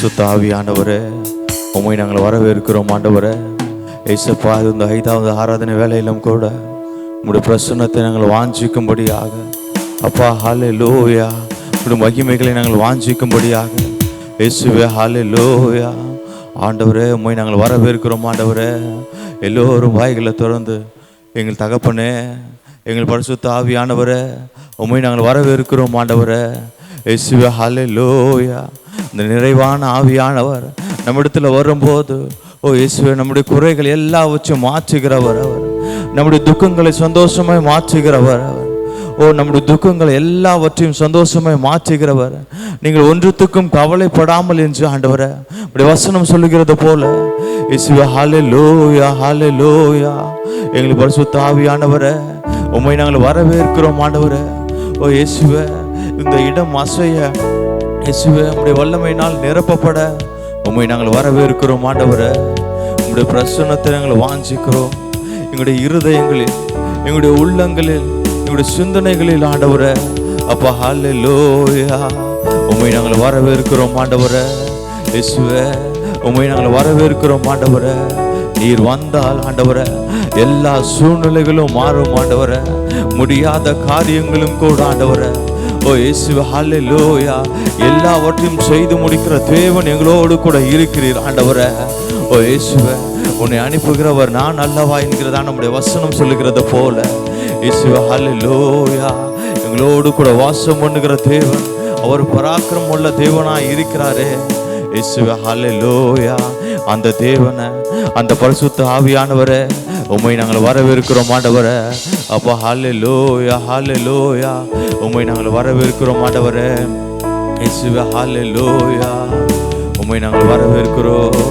பரிசுத்த ஆவியானவரே, உம்மை நாங்கள் வரவேற்கிறோம் ஆண்டவரே. ஏசப்பா, இந்த 5வது ஆராதனை வேலையிலும் கூட உம்முடைய பிரசன்னத்தை நாங்கள் வாஞ்சிக்கும்படியாக அப்பா, ஹல்லேலூயா, உம்முடைய மகிமைகளை நாங்கள் வாஞ்சிக்கும்படியாக இயேசுவே, ஹல்லேலூயா. ஆண்டவரே, உம்மை நாங்கள் வரவேற்கிறோம் ஆண்டவரே. எல்லோரும் வாய்களை திறந்து எங்கள் தகப்பனே, எங்கள் பரிசுத்த ஆவியானவரே, உம்மை நாங்கள் வரவேற்கிறோம் ஆண்டவரே. இயேசுவே, ஹல்லேலூயா. இந்த நிறைவான ஆவியானவர் நம்மிடத்தில் வரும்போது, ஓ இயேசுவே, நம்முடைய குறைகள் எல்லாவற்றையும் மாற்றுகிறவர் அவர். நம்முடைய துக்கங்களை சந்தோஷமாய் மாற்றுகிறவர் அவர். ஓ, நம்முடைய துக்கங்களை எல்லாவற்றையும் சந்தோஷமாய் மாற்றுகிறவர். நீங்கள் ஒன்றுத்துக்கும் கவலைப்படாமல் என்று ஆண்டவரே உடைய வசனம் சொல்லுகிறது போல, இயேசுவே, ஹல்லேலூயா, ஹல்லேலூயா. எங்களுக்கு பரிசுத்த ஆவியானவரே, உம்மை நாங்கள் வரவேற்கிறோம் ஆண்டவரே. ஓ இயேசுவே, இந்த இடம் அசைய இயேசுவே, உம்முடைய வல்லமையினால் நிரப்பப்பட உம்மை நாங்கள் வரவேற்கிறோம் ஆண்டவரே. உம்முடைய பிரசன்னத்தை நாங்கள் வாஞ்சிக்கிறோம். எங்களுடைய இருதயங்களில், எங்களுடைய உள்ளங்களில், எங்களுடைய சிந்தனைகளில் ஆண்டவரே அப்பா, ஹல்லேலூயா. உம்மை நாங்கள் வரவேற்கிறோம் ஆண்டவரே. இயேசுவே, உம்மை நாங்கள் வரவேற்கிறோம் ஆண்டவரே. நீர் வந்தால் ஆண்டவரே எல்லா சூழ்நிலைகளும் மாறும் ஆண்டவரே. முடியாத காரியங்களும் கூட ஆண்டவரே, ஓ இயேசுவே, ஹல்லேலூயா, எல்லாவற்றையும் செய்து முடிக்கிற தேவன் எங்களோடு கூட இருக்கிறீர் ஆண்டவரே. ஓ இயேசுவே, உன்னை அனுப்புகிறவர் நான் அல்லவா என்கிறதா நம்முடைய வசனம் சொல்லுகிறது போல, இயேசுவே, ஹல்லேலூயா, எங்களோடு கூட வாசம் பண்ணுகிற தேவன், அவர் பராக்கிரமம் உள்ள தேவனாய் இருக்கிறாரே. இயேசுவே, ஹல்லேலூயா. அந்த தேவனை, அந்த பரிசுத்த ஆவியானவரே, உம்மை நாங்கள் வரவேற்கிறோம் ஆண்டவரே. அப்பா, ஹல்லேலூயா, ஹல்லேலூயா. உம்மை நாங்கள் வரவேற்கிறோம் ஆண்டவரே. இயேசுவே, ஹல்லேலூயா. உம்மை நாங்கள் வரவேற்கிறோம்.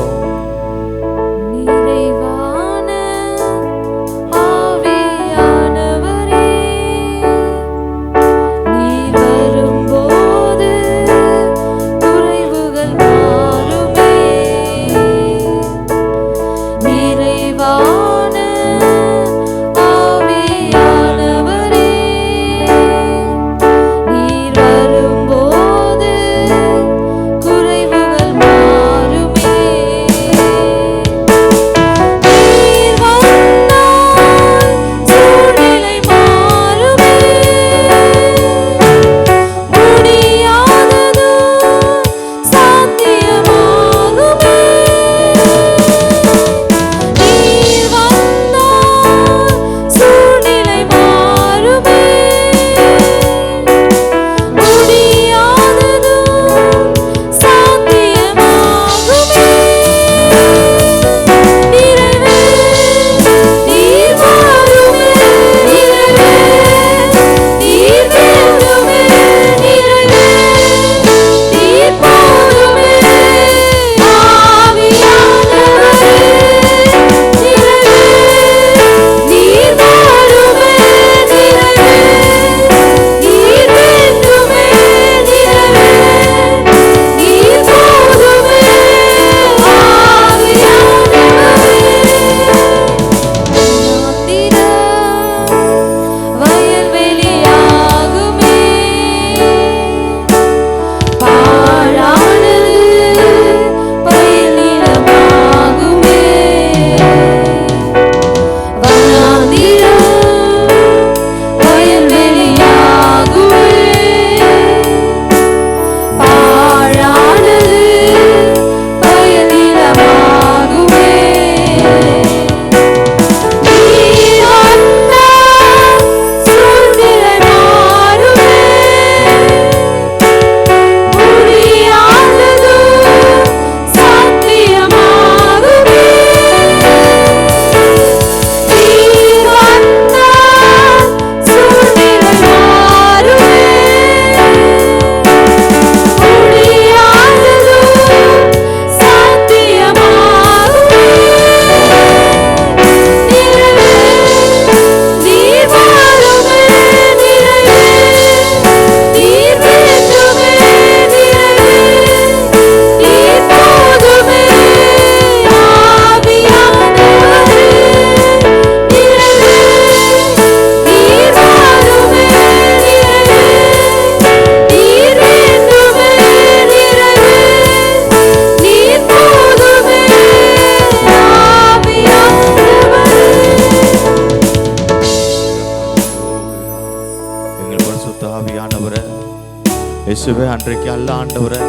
இயேசுவே அன்றைக்கு அல்ல ஆண்டவரே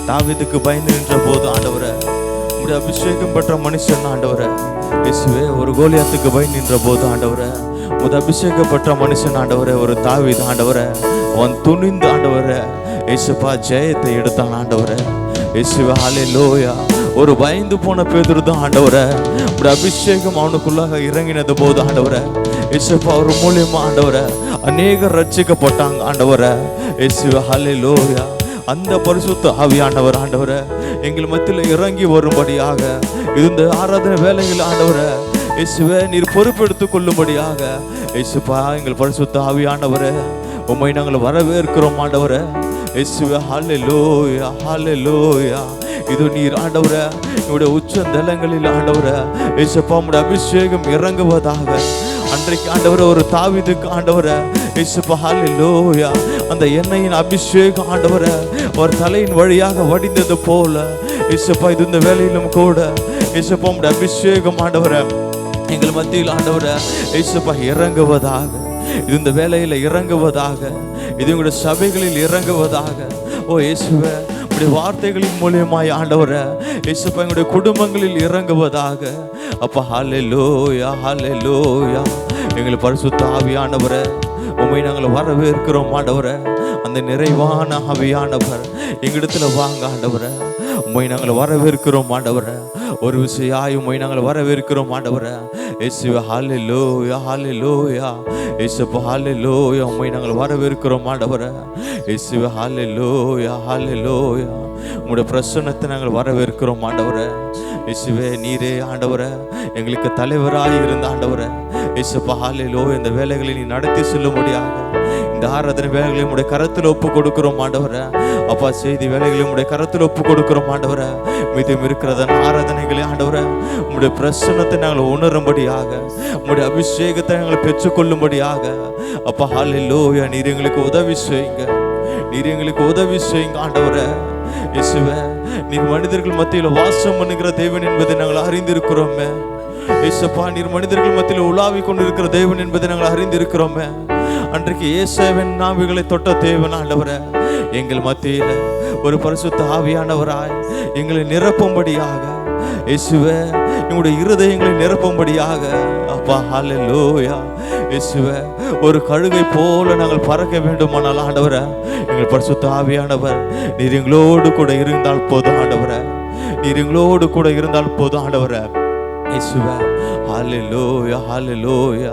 தாவீதுக்கு பயந்து நின்ற போது ஆண்டவரே உம்முடைய அபிஷேகம் பெற்ற மனுஷன் ஆண்டவரே இயேசுவே ஒரு கோலியாத்துக்கு பயந்து நின்ற போது ஆண்டவரே உம்முடைய அபிஷேகம் பெற்ற மனுஷன் ஆண்டவரே ஒரு தாவீது ஆண்டவரே அவன் துணிந்து ஆண்டவரே இயேசுப்பா ஜெயத்தை எடுத்தான் ஆண்டவரே இயேசுவே ஹல்லேலூயா. ஒரு பயந்து போன பேதுரு தான் ஆண்டவரே உம்முடைய அபிஷேகம் அவனுக்குள்ளாக இறங்கினது போது ஆண்டவரே இயேசுப்பா ஒரு மூலியமா ஆண்டவரே அநேகர் ரட்சிக்கப்பட்டாங்க ஆண்டவரே இயேசுவே ஹல்லேலூயா. அந்த பரிசுத்த ஆவியானவர் ஆண்டவரே எங்கள் மத்தியில் இறங்கி வரும்படியாக இந்த ஆராதனை வேலைகள் ஆண்டவரே இயேசுவே நீர் பொறுப்பெடுத்துக் கொள்ளும்படியாக இயேசுப்பா எங்கள் பரிசுத்த ஆவியானவரே உம்மை நாங்கள் வரவேற்கிறோம் ஆண்டவரே இயேசுவே ஹல்லேலூயா ஹல்லேலூயா. இது நீர் ஆண்டவரே என்னுடைய உச்சந்தலங்களில் ஆண்டவரே இயேசுப்பா உம்முடைய அபிஷேகம் இறங்குவதாக. அன்றைக்கு ஆண்டவரே ஒரு தாவீதுக்கு ஆண்டவரே இயேசுப்பா ஹல்லேலூயா அந்த எண்ணெயின் அபிஷேகம் ஆண்டவரே ஒரு தலையின் வழியாக வடிந்தது போல இயேசுப்பா இது இந்த வேலையிலும் கூட இயேசுப்பா உம்முடைய அபிஷேகம் ஆண்டவரே எங்கள் மத்தியில் ஆண்டவரே இயேசுப்பா இறங்குவதாக. இது இந்த வேலையில் இறங்குவதாக. இது உங்களுடைய சபைகளில் இறங்குவதாக. ஓ இயேசுவே உடைய வார்த்தைகளின் மூலியமாய் ஆண்டவரே இயேசுப்பா எங்களுடைய குடும்பங்களில் இறங்குவதாக. அப்பா ஹல்லேலூயா ஹல்லேலூயா. எங்களை பரிசுத்த ஆவியானவரே உம்மை நாங்கள் வரவேற்கிறோம் ஆண்டவரே. அந்த நிறைவான ஆவியானவர் எங்களிடத்துல வாங்க ஆண்டவரே. உம்மை நாங்கள் வரவேற்கிறோம் ஆண்டவரே. ஒரு விஷயாய் உம்மை நாங்கள் வரவேற்கிறோம் ஆண்டவரே. இயேசுவே ஹல்லேலூயா ஹல்லேலூயா. இயேசுப்பா ஹல்லேலூயா உம்மை நாங்கள் வரவேற்கிறோம் ஆண்டவரே. இயேசுவே ஹல்லேலூயா ஹல்லேலூயா. உம்முடைய பிரசன்னத்தை நாங்கள் வரவேற்கிறோம் ஆண்டவரே. இயேசுவே நீரே ஆண்டவரே எங்களுக்கு தலைவராய் இருந்த ஆண்டவரே இயேசுப்பா ஹல்லேலூயா. இந்த வேலைகளை நீ நடத்தி செல்லும்படியாக இந்த ஆராதனை வேலைகளை உடைய கரத்தில் ஒப்பு கொடுக்கிறோம் ஆண்டவரே. அப்பா செய்தி வேலைகளை உடைய கரத்தில் ஒப்பு கொடுக்கிறோம் ஆண்டவரே. மீதம் இருக்கிறதன் ஆராதனைகளை ஆண்டவரே உம்முடைய பிரசன்னத்தை நாங்கள் உணரும்படியாக உம்முடைய அபிஷேகத்தை நாங்கள் பெற்றுக்கொள்ளும்படியாக அப்பா ஹல்லேலூயா. நீர் எங்களுக்கு உதவி செய்யுங்க. நீர் எங்களுக்கு உதவி செய்யுங்க ஆண்டவரே. இயேசுவே நீர் மனிதர்கள் மத்தியில் வாசம் பண்ணுகிற தேவன் என்பதை நாங்கள் அறிந்திருக்கிறோமே. இயேசுப்பா நீர் மனிதர்கள் மத்தியில் உலாவி கொண்டிருக்கிற தேவன் என்பதை நாங்கள் அறிந்திருக்கிறோமே. அன்றைக்கு இயேசுவின் நாவிகளை தொட்ட தேவன் ஆண்டவரே எங்கள் மத்தியில் ஒரு பரிசுத்த ஆவியானவராய் எங்களை நிரப்பும்படியாக இயேசுவே எங்களுடைய இருதயங்களை நிரப்பும்படியாக அப்பா ஹல்லேலூயா. இயேசுவே ஒரு கழுகை போல நாங்கள் பறக்க வேண்டுமானால் ஆண்டவரே எங்கள் பரிசுத்த ஆவியானவர் நீர் எங்களோடு கூட இருந்தால் போதும் ஆண்டவரே. நீர் எங்களோடு கூட இருந்தால் போதும் ஆண்டவரே. இயேசுவே ஹல்லேலூயா ஹல்லேலூயா.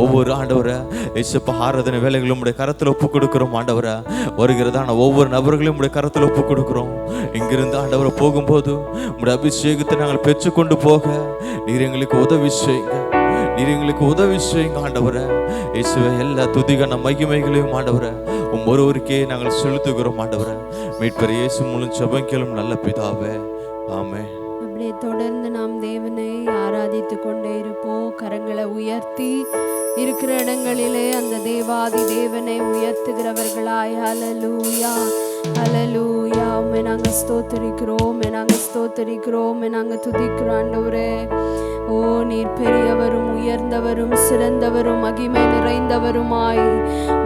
ஒவ்வொரு ஆண்டவரே இயேசுப்பா ஆராதனை வேலைகளும் உடைய கரத்தில் ஒப்பு கொடுக்கிறோம் ஆண்டவரே. வருகிறதான ஒவ்வொரு நபர்களையும் உடைய கரத்தில் ஒப்பு கொடுக்கிறோம். இங்கிருந்து ஆண்டவரை போகும்போது உடைய அபிஷேகத்தை நாங்கள் பெற்றுக்கொண்டு போக நீர் எங்களுக்கு உதவி செய்யுங்க. நீர் எங்களுக்கு உதவி செய்யுங்க ஆண்டவரே. இயேசுவே எல்லா துதிகான மகிமைகளையும் ஆண்டவரே ஒருவருக்கே நாங்கள் செலுத்துகிறோம் ஆண்டவரே. மீட்பர் இயேசு மூலம் ஜெபங்களும் நல்ல பிதாவே ஆமென். அப்படியே தொடர்ந்து நாம் தேவனை ஆராதித்து கொண்டே இருப்போம். கரங்களை உயர்த்தி இருக்கிற இடங்களிலே அந்த தேவாதி தேவனை உயர்த்துகிறவர்களாய் ஹல்லேலூயா ஹல்லேலூயா. உம்மை நாங்கள் ஸ்தோத்திரிக்கிறோம், உம்மை நாங்கள் ஸ்தோத்திரிக்கிறோம், உம்மை நாங்கள் துதிக்கிறோம் ஆண்டவரே. ஓ நீர் பெரியவரும் உயர்ந்தவரும் சிறந்தவரும் மகிமை நிறைந்தவருமாய்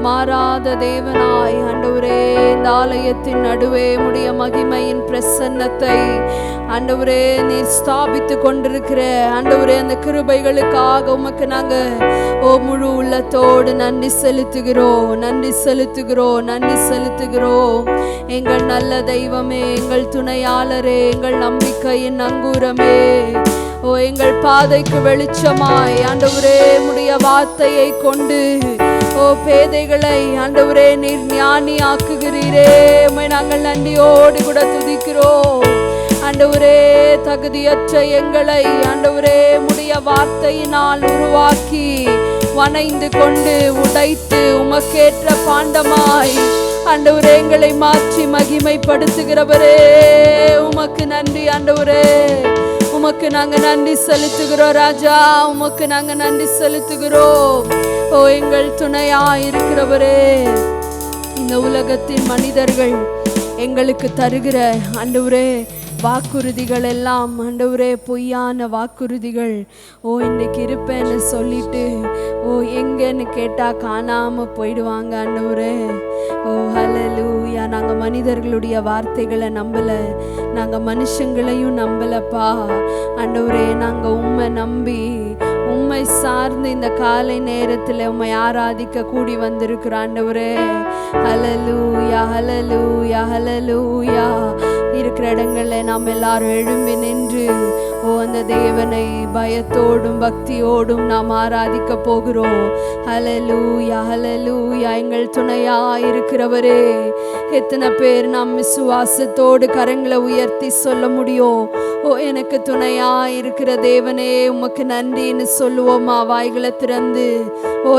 மாறாத தேவனாய் ஆண்டவரே இந்த ஆலயத்தின் நடுவே உம்முடைய மகிமையின் பிரசன்னத்தை ஆண்டவரே நீர் ஸ்தாபித்து கொண்டிருக்கிற ஆண்டவரே அந்த கிருபைகளுக்காக உமக்கு நாங்கள் முழு உள்ளத்தோடு நன்றி செலுத்துகிறோம் நன்றி செலுத்துகிறோம் நன்றி செலுத்துகிறோம். எங்கள் நல்ல தெய்வமே, எங்கள் துணையாளரே, எங்கள் நம்பிக்கையின் அங்கூரமே, எங்கள் பாதைக்கு வெளிச்சமாய் ஆண்டவரே உம்முடைய வார்த்தையை கொண்டு பேதைகளை ஆண்டவரே நீர் ஞானி ஆக்குகிறீரே. உம்மை நாங்கள் நன்றியோடு கூட துதிக்கிறோம் ஆண்டவரே. தகுதியற்ற எங்களை ஆண்டவரே உம்முடைய வார்த்தையினால் உருவாக்கி வணைந்து கொண்டு உடைத்து உமக்கேற்ற பாண்டமாய் ஆண்டவரே எங்களை மாற்றி மகிமைப்படுத்துகிறவரே உமக்கு நன்றி ஆண்டவரே. உமக்கு நாங்கள் நன்றி செலுத்துகிறோம் ராஜா, உமக்கு நாங்கள் நன்றி செலுத்துகிறோம். எங்கள் துணையா இருக்கிறவரே, இந்த உலகத்தின் மனிதர்கள் எங்களுக்கு தருகிற ஆண்டவரே வாக்குறுதிகள் எல்லாம் ஆண்டவரே பொய்யான வாக்குறுதிகள். இன்னைக்கு இருப்பேன்னு சொல்லிட்டு எங்கன்னு கேட்டா காணாம போயிடுவாங்க ஆண்டவரே. ஹல்லேலூயா. நாங்க மனிதர்களுடைய வார்த்தைகளை நம்பல, நாங்க மனுஷங்களையும் நம்பலப்பா ஆண்டவரே. நாங்க உம்மை நம்பி உம்மை சார்ந்து இந்த காலை நேரத்தில் உம்மை ஆராதிக்க கூடி வந்திருக்கிற ஆண்டவரே. ஹல்லேலூயா, ஹல்லேலூயா, ஹல்லேலூயா. இருக்கிற இடங்கள்ல நாம் எல்லாரும் எழும்பி நின்று அந்த தேவனை பயத்தோடும் பக்தியோடும் நாம் ஆராதிக்க போகிறோம். ஹல்லேலூயா, ஹல்லேலூயா. எங்கள் துணையா இருக்கிறவரே, எத்தனை பேர் நாம் விசுவாசத்தோடு கரங்களை உயர்த்தி சொல்ல முடியும்? எனக்கு துணையா இருக்கிற தேவனே உமக்கு நன்றின்னு சொல்லுவோமா வாய்களை திறந்து?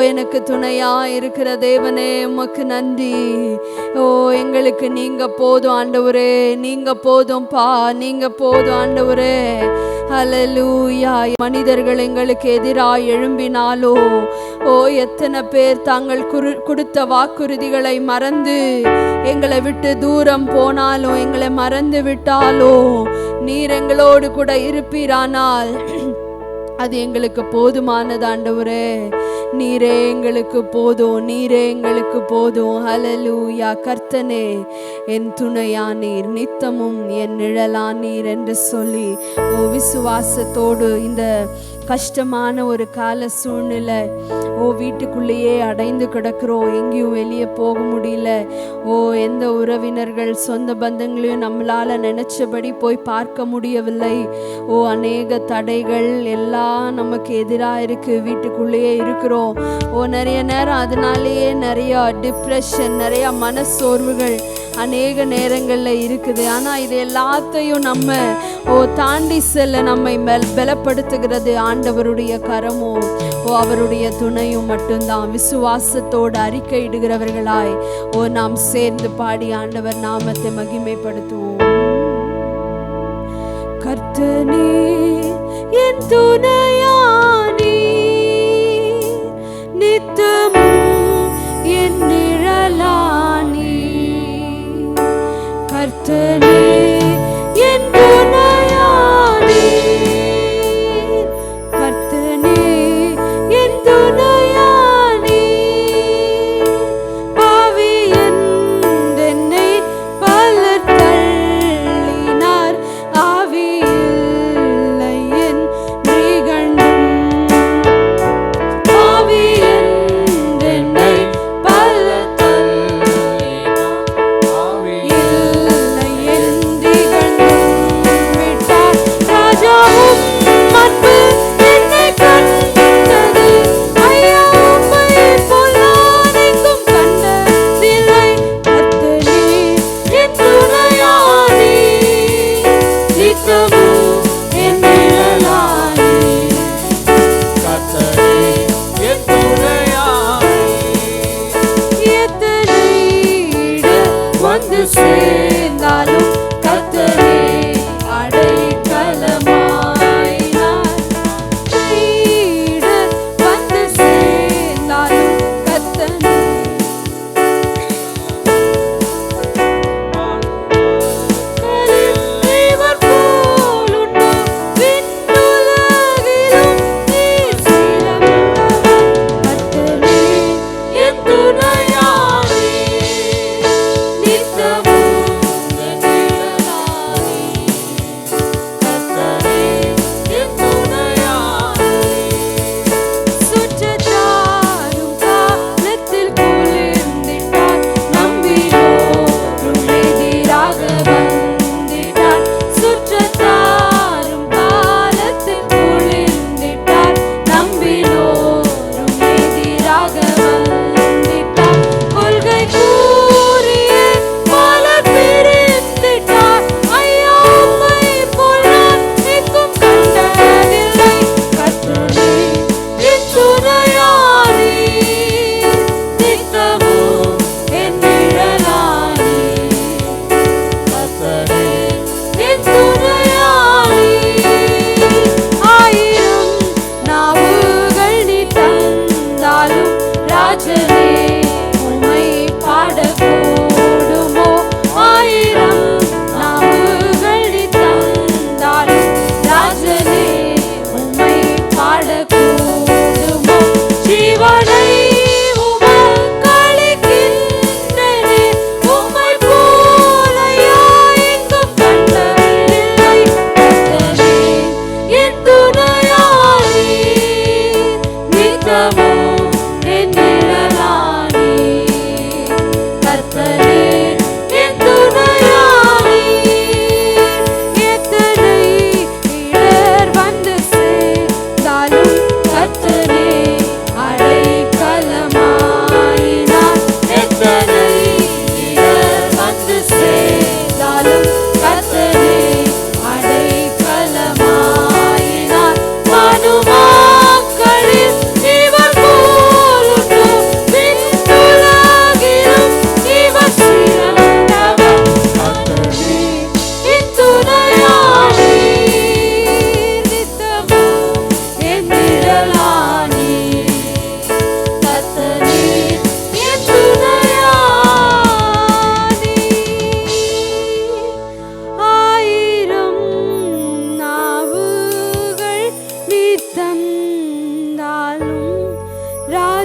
எனக்கு துணையா இருக்கிற தேவனே உமக்கு நன்றி. எங்களுக்கு நீங்க போதும் ஆண்டவரே, நீங்க போதும்பா, நீங்க போதும் ஆண்டவரே. ஹல்லேலூயா. மனிதர்கள் எங்களுக்கு எதிராக எழும்பினாலோ எத்தனை பேர் தாங்கள் கொடுத்த வாக்குறுதிகளை மறந்து எங்களை விட்டு தூரம் போனாலும், எங்களை மறந்து விட்டாலோ, நீர் எங்களோடு கூட இருப்பீரானால் அது எங்களுக்கு போதுமானது ஆண்டவரே. நீரே எங்களுக்கு போதும், நீரே எங்களுக்கு போதும். ஹல்லேலூயா. கர்த்தனே என் துணையா நீர், நித்தமும் என் நிழலா நீர் என்று சொல்லி விசுவாசத்தோடு இந்த கஷ்டமான ஒரு கால சூழ்நிலை வீட்டுக்குள்ளேயே அடைந்து கிடக்கிறோம். எங்கேயும் வெளியே போக முடியல. எந்த உறவினர்கள் சொந்த பந்தங்களையும் நம்மளால நினைச்சபடி போய் பார்க்க முடியவில்லை. அநேக தடைகள் எல்லாம் நமக்கு எதிராக இருக்கு. வீட்டுக்குள்ளேயே இருக்கிறோம். நிறைய நேரம் அதனாலேயே நிறைய டிப்ரெஷன், நிறைய மனசோர்வுகள் அநேக நேரங்களில் இருக்குது. ஆனால் இது எல்லாத்தையும் நம்ம தாண்டி செல்ல நம்மை பலப்படுத்துகிறது ஆண்டவருடைய கரமோ அவருடைய துணையும் மட்டும்தான். விசுவாசத்தோடு அறிக்கையிடுகிறவர்களாய் நாம் சேர்ந்து பாடி ஆண்டவர் நாமத்தை மகிமைப்படுத்துவோம். கர்த்தனே என் துணையானி, நித்தமும் என் நிழலானி. கர்த்தனே என் துணையானி, கர்த்தனே என் துணையானி. பாவி என்னை பலர் தள்ளினார், ஆவி இல்லை என்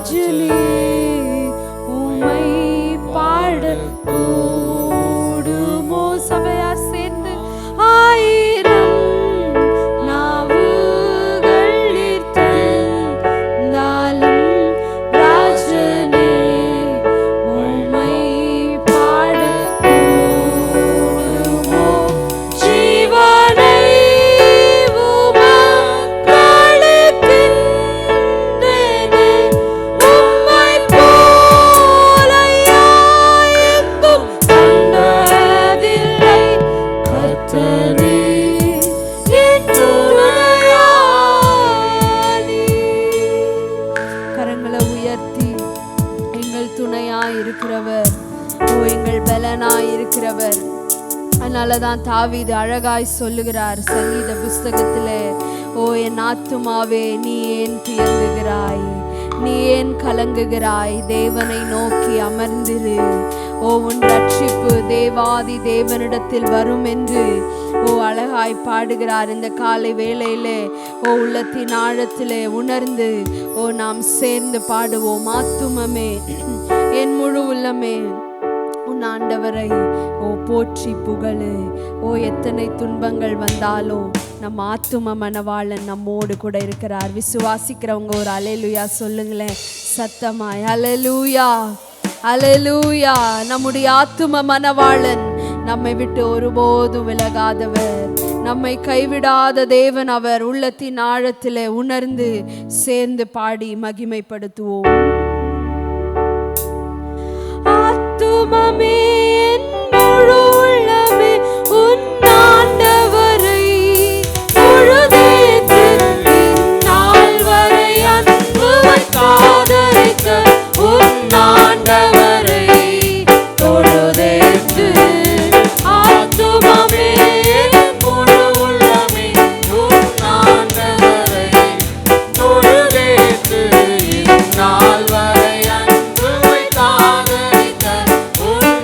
ராஜனே உம்மை பாட கூடுமோ. சபையார் சேர்ந்து ஆயிரம் நாவுகள் இருந்தாலும் ராஜனே உம்மை பாட கூடுமோ. ஜீவனை உமக்களிக்கின்றேனே, உம்மை போல யாருக்கும் கண்டதில்லை. கர்த்தரே என் துணையாளி. கரங்களை உயர்த்தி எங்கள் துணையாய் இருக்கிறவர், ஓ எங்கள் பலனாய் இருக்கிறவர். அதனாலதான் தாவீது அழகாய் சொல்லுகிறார் சங்கீத புஸ்தகத்திலே, ஓ என் ஆத்துமாவே நீ ஏன் துயங்குகிறாய், நீ ஏன் கலங்குகிறாய், தேவனை நோக்கி அமர்ந்திரு. ஓ உன் ரட்சிப்பு தேவாதி தேவனிடத்தில் வரும் என்று ஓ அழகாய் பாடுகிறார். இந்த காலை வேளையிலே ஓ உள்ளத்தின் ஆழத்திலே உணர்ந்து ஓ நாம் சேர்ந்து பாடுவோம். ஆத்துமமே என் முழு உள்ளமே உன் ஆண்டவரை ஓ போற்றி புகழு. ஓ எத்தனை துன்பங்கள் வந்தாலும் நம் ஆத்தும மனவாளன் நம்மோடு கூட இருக்கிறார். விசுவாசிக்கிறவங்க ஒரு அல்லேலூயா சொல்லுங்களேன் சத்தமாய். அல்லேலூயா, அல்லேலூயா. நம்முடைய ஆத்தும மனவாளன் நம்மை விட்டு ஒருபோதும் விலகாதவர், நம்மை கைவிடாத தேவன் அவர். உள்ளத்தின் ஆழத்திலே உணர்ந்து சேர்ந்து பாடி மகிமைப்படுத்துவோம். ஆத்துமமே என் முழு உள்ளமே உன் ஆண்டவரை பொழுதேத்து இந்நாள் வரை அன்பு வைக்காதரித்த உன் ஆண்டவரை தொழுதேத்து. ஆத்துமமே என் முழு உள்ளமே உன் ஆண்டவரை தொழுதேத்து இந்நாள் வரை அன்பு வைக்காதரித்த உன்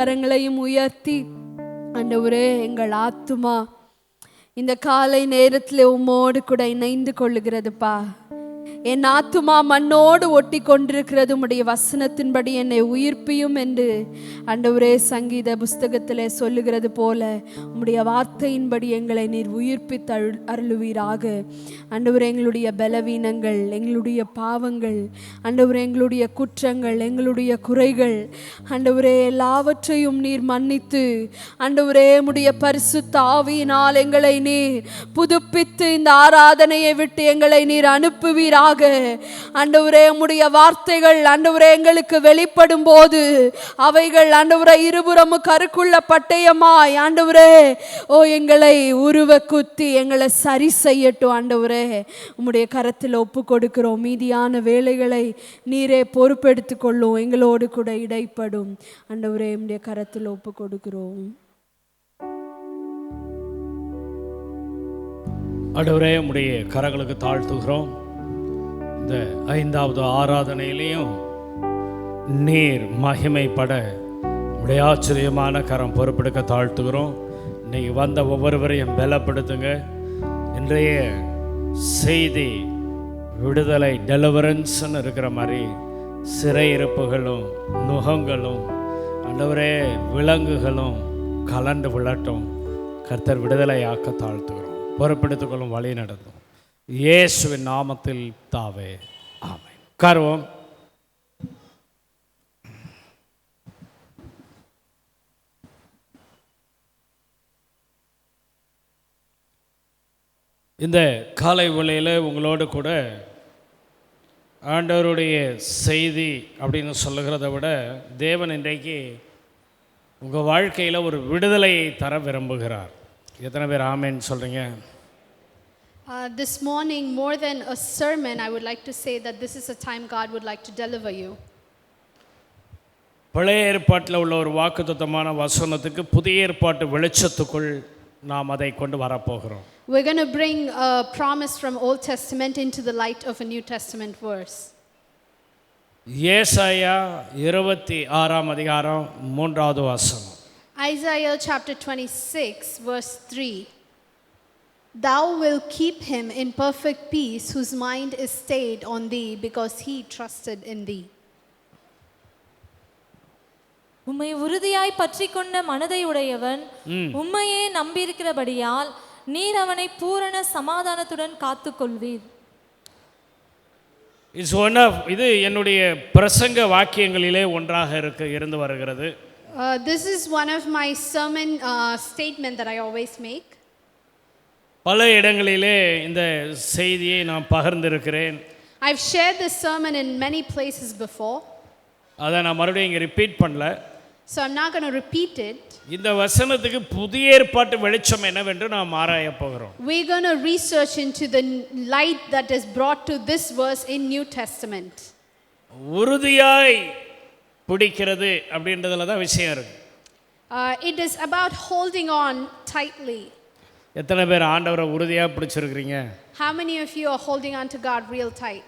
கரங்களையும் உயர்த்தி ஆண்டவரே, எங்கள் ஆத்துமா இந்த காலை நேரத்தில் உம்மோடு கூட இணைந்து கொள்ளுகிறதுப்பா. என் ஆத்துமா மண்ணோடு ஒட்டி கொண்டிருக்கிறது, உம்முடைய வசனத்தின்படி என்னை உயிர்ப்பியும் என்று ஆண்டவரே சங்கீத புஸ்தகத்திலே சொல்லுகிறது போல உம்முடைய வார்த்தையின்படி எங்களை நீர் உயிர்ப்பித்து அருளுவீராக. ஆண்டவரே, எங்களுடைய பலவீனங்கள், எங்களுடைய பாவங்கள், ஆண்டவரே எங்களுடைய குற்றங்கள், எங்களுடைய குறைகள், ஆண்டவரே எல்லாவற்றையும் நீர் மன்னித்து ஆண்டவரே உம்முடைய பரிசுத்த ஆவியினால் எங்களை நீர் புதுப்பித்து இந்த ஆராதனையை விட்டு எங்களை நீர் அனுப்புவீராக. ஆண்டவரே, உம்முடைய வார்த்தைகள் ஆண்டவரே எங்களுக்கு வெளிப்படும் போது அவைகள் ஆண்டவரே இருபுறமும் கருக்குள்ள பட்டயமாய் ஆண்டவரே எங்களை உருவ குத்தி எங்களை சரி செய்யட்டும். ஆண்டவரே, உம்முடைய கரத்தில் ஒப்பு கொடுக்கிறோம். மீதியான வேலைகளை நீரே பொறுப்பெடுத்துக் கொள்ளும், எங்களோடு கூட இடைப்படும். ஆண்டவரே, உம்முடைய கரத்தில் ஒப்பு கொடுக்கிறோம். ஆண்டவரே, உம்முடைய கரங்களுக்கு தாழ்த்துகிறோம். இந்த 5வது ஆராதனையிலையும் நீர் மகிமைப்பட உடைய ஆச்சரியமான கரம் பொறுப்பெடுக்க தாழ்த்துகிறோம். இன்னைக்கு வந்த ஒவ்வொருவரையும் பலப்படுத்துங்க. இன்றைய செய்தி விடுதலை, டெலிவரன்ஸ்ன்னு இருக்கிற மாதிரி சிறையிருப்புகளும் நுகங்களும் ஆண்டவரே விலங்குகளும் கலண்டு விழட்டும். கர்த்தர் விடுதலையாக்க தாழ்த்துகிறோம். பொறுப்பெடுத்துக்கொள்ளும் வழி நடத்தும் இயேசுவின் நாமத்தில் தாவே, ஆமென். உட்காருவோம். இந்த காலை வேளையில் உங்களோடு கூட ஆண்டவருடைய செய்தி அப்படின்னு சொல்லுகிறத விட தேவன் இன்றைக்கு உங்கள் வாழ்க்கையில் ஒரு விடுதலையை தர விரும்புகிறார். எத்தனை பேர் ஆமென் சொல்கிறீங்க? This morning, more than a sermon, I would like to say that this is a time God would like to deliver you. பழைய ஏற்பாட்டில் உள்ள ஒரு வாக்குத்தத்தமான வசனத்துக்கு புதிய ஏற்பாட்டு வெளிச்சத்துக்குள் நாம் அதை கொண்டு வரப்போகிறோம். We're going to bring a promise from Old Testament into the light of a New Testament verse. ஏசாயா 26ஆம் அதிகாரம் 3வது வசனம். Isaiah chapter 26 verse 3. Thou wilt keep him in perfect peace whose mind is stayed on thee because he trusted in thee. உம்மை உறுதியாய் பற்றிக்கொண்ட மனதை உடையவன் உம்மையே நம்பியிருக்கிறபடியால் நீர் அவனை பூரண சமாதானத்துடன் காத்துக்கொள்வீர். இது என்னுடைய பிரசங்க வாக்கியங்களிலே ஒன்றாக இருந்து வருகிறது. This is one of my sermon statement that I always make. பல இடங்களிலே இந்த செய்தியை நான் பகிர்ந்திருக்கிறேன். I've shared this sermon in many places before. அதை நான் மறுபடியும் இங்கே ரிப்பீட் பண்ணல. So I'm not going to repeat it. இந்த வசனத்துக்கு புதிய ஏற்பாட்டு வெளிச்சம் என்னவென்று நாம் ஆராய போகிறோம். We're going to research into the light that is brought to this verse in New Testament. உறுதியாய் பிடிக்கிறது அப்படின்றதுல தான் விஷயம் இருக்கு. It is about holding on tightly. எத்தனை பேர் ஆண்டவரை உறுதியாக பிடிச்சிருக்கிறீங்க? How many of you are holding on to God real tight?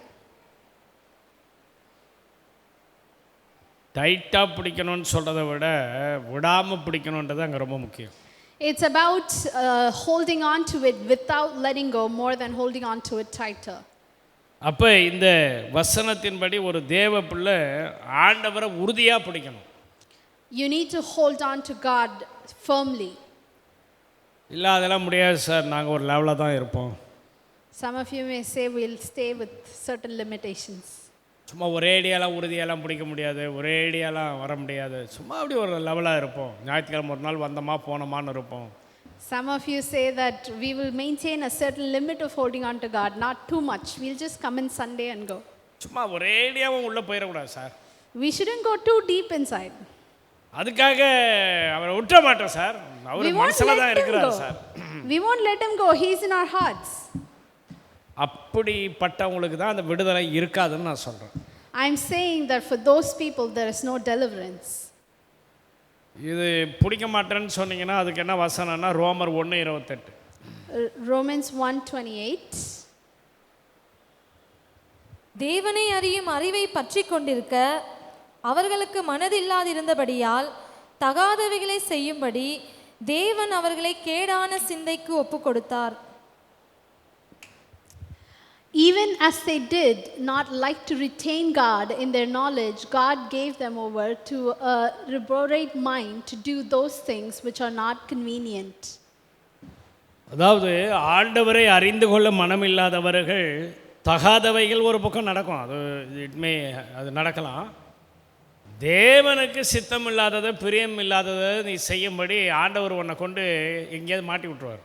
டைட்டாக பிடிக்கணும்னு சொல்கிறத விட விடாமல் பிடிக்கணுன்றது அங்கே ரொம்ப முக்கியம். It's about holding on to it without letting go more than holding on to it tighter. அப்போ இந்த வசனத்தின்படி ஒரு தேவ பிள்ளை ஆண்டவரை உறுதியாக பிடிக்கணும். You need to hold on to God firmly. இல்லை அதெல்லாம் முடியாது சார், நாங்கள் ஒரு லெவலில் தான் இருப்போம். Some of you may say we'll stay with certain limitations. சும்மா ஒரே அடியாலாம் உறுதியெல்லாம் பிடிக்க முடியாது, ஒரே அடியாலாம் வர முடியாது, சும்மா அப்படி ஒரு லெவலாக இருப்போம். ஞாயிற்றுக்கிழமை ஒரு நாள் வந்தோமா போனோமான்னு இருப்போம். Some of you say that we will maintain a certain limit of holding on to God, not too much. We'll just come in Sunday and go. சும்மா ஒரே அடியாவும் உள்ளே போயிடக்கூடாது sir. We shouldn't go too deep inside. அதுக்காக அவரை விட்டுற மாட்டோம் sir. அவர் மனசில் தான் இருக்கிறார் sir. We won't let him go. He's in our hearts. அப்படிப்பட்டவங்களுக்கு தான் அந்த விடுதலை இருக்காதுன்னு நான் சொல்கிறேன். I'm saying that for those people there is no deliverance. இது பிடிக்க மாட்டேன்னு சொன்னீங்கன்னா அதுக்கு என்ன வசனம்னா ரோமர் 1:28. Romans 1:28. தேவனை அறியும் அறிவை பற்றி கொண்டிருக்க அவர்களுக்கு மனதில்லாதிருந்தபடியால் தகாதவைகளை செய்யும்படி தேவன் அவர்களை கேடான சிந்தைக்கு ஒப்பு கொடுத்தார். Even as they did not like to retain God in their knowledge, God gave them over to a reprobate mind to do those things which are not convenient. அதாவது ஆண்டவரை அறிந்து கொள்ள மனமில்லாதவர்கள் தகாதவைகள் ஒரு பக்கம் நடக்கும், அது நடக்கலாம். தேவனுக்கு சித்தம் இல்லாததை பிரியம் இல்லாததை நீ செய்யும்படி ஆண்டவர் உன்னை கொண்டு எங்கேயாவது மாட்டி விட்டுருவார்.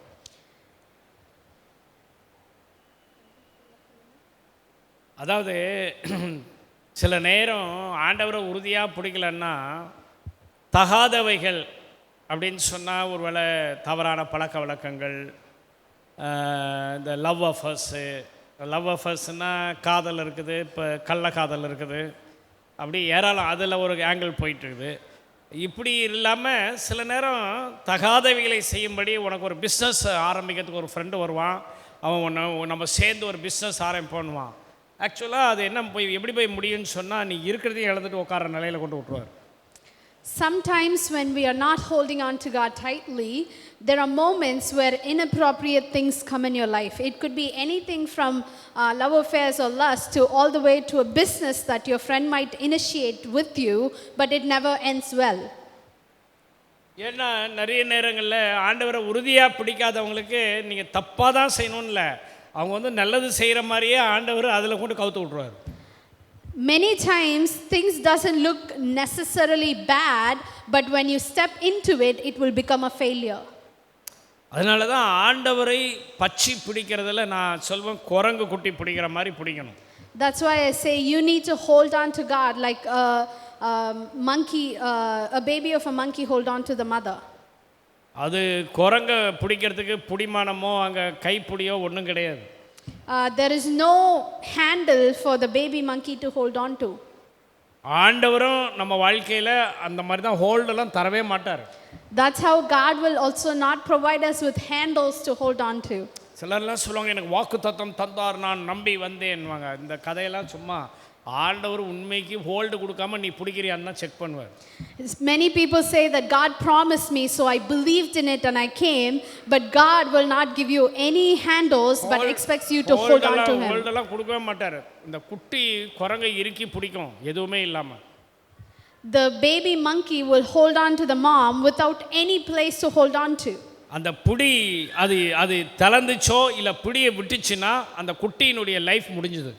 அதாவது சில நேரம் ஆண்டவரை உறுதியாக பிடிக்கலன்னா தகாதவைகள் அப்படின்னு சொன்னால் ஒருவேளை தவறான பழக்க வழக்கங்கள், இந்த லவ் அஃபர்ஸ்னால் காதல் இருக்குது, இப்போ கள்ள காதல் இருக்குது, அப்படி ஏராளம் அதில் ஒரு ஆங்கிள் போயிட்டுருக்குது. இப்படி இல்லாமல் சில நேரம் தகாதவைகளை செய்யும்படி உனக்கு ஒரு பிஸ்னஸ் ஆரம்பிக்கிறதுக்கு ஒரு ஃப்ரெண்டு வருவான், அவன் ஒன்று நம்ம சேர்ந்து ஒரு பிஸ்னஸ் ஆரம்பிப்போன்னுவான். ஆக்சுவலாக அது என்ன எப்படி போய் முடியும்னு சொன்னால் நீ இருக்கிறதையும் இழந்துட்டு உட்கார நிலையில் கொண்டு விட்டுருவார். Sometimes when we are not holding on to God tightly, there are moments where inappropriate things come in your life. It could be anything from love affairs or lust to all the way to a business that your friend might initiate with you, but it never ends well. ஏன்னா நிறைய நேரங்களில் ஆண்டவரை உறுதியாக பிடிக்காதவங்களுக்கு நீங்கள் தப்பாக தான் செய்யணும்னு இல்லை, அவங்க நல்லது செய்கிற மாதிரியே ஆண்டவர் அதில் கொண்டு கவுத்து விட்ருவார். Many times things doesn't look necessarily bad, but when you step into it, it will become a failure. அதனால தான் ஆண்டவரை பற்றி பிடிக்கிறதுல நான் சொல்வேன், குரங்கு குட்டி பிடிக்கிற மாதிரி பிடிக்கணும். That's why I say you need to hold on to God like a monkey, a baby of a monkey hold on to the mother. அது குரங்கை பிடிக்கிறதுக்கு புடிமானமோ அங்கே கைப்பிடியோ ஒன்றும் கிடையாது. There is no handle for the baby monkey to hold on to. ஆண்டவரும் நம்ம வாழ்க்கையில் அந்த மாதிரி தான் ஹோல்டெல்லாம் தரவே மாட்டார். That's how God will also not provide us with handles to hold on to. சிலர்லாம் சொல்லுவாங்க, எனக்கு வாக்கு தத்தம் தந்தார் நான் நம்பி வந்தேன்வாங்க. இந்த கதையெல்லாம் சும்மா. ஆண்டவர் உண்மைக்கு ஹோல்டு கொடுக்காம நீ பிடிக்கிறியான்னு தான் செக் பண்ணுவார். Many people say that God promised me, so I believed in it and I came, but God will not give you any handles but expects you to hold on to him. ஹோல்டெல்லாம் கொடுக்கவே மாட்டார். இந்த குட்டி குரங்கை இறுக்கி பிடிக்கும் எதுவுமே இல்லாமல். The baby monkey will hold on to the mom without any place to hold on to. அந்த புடி அது தளர்ந்துச்சோ இல்லை பிடியை விட்டுச்சுன்னா அந்த குட்டியினுடைய லைஃப் முடிஞ்சுது.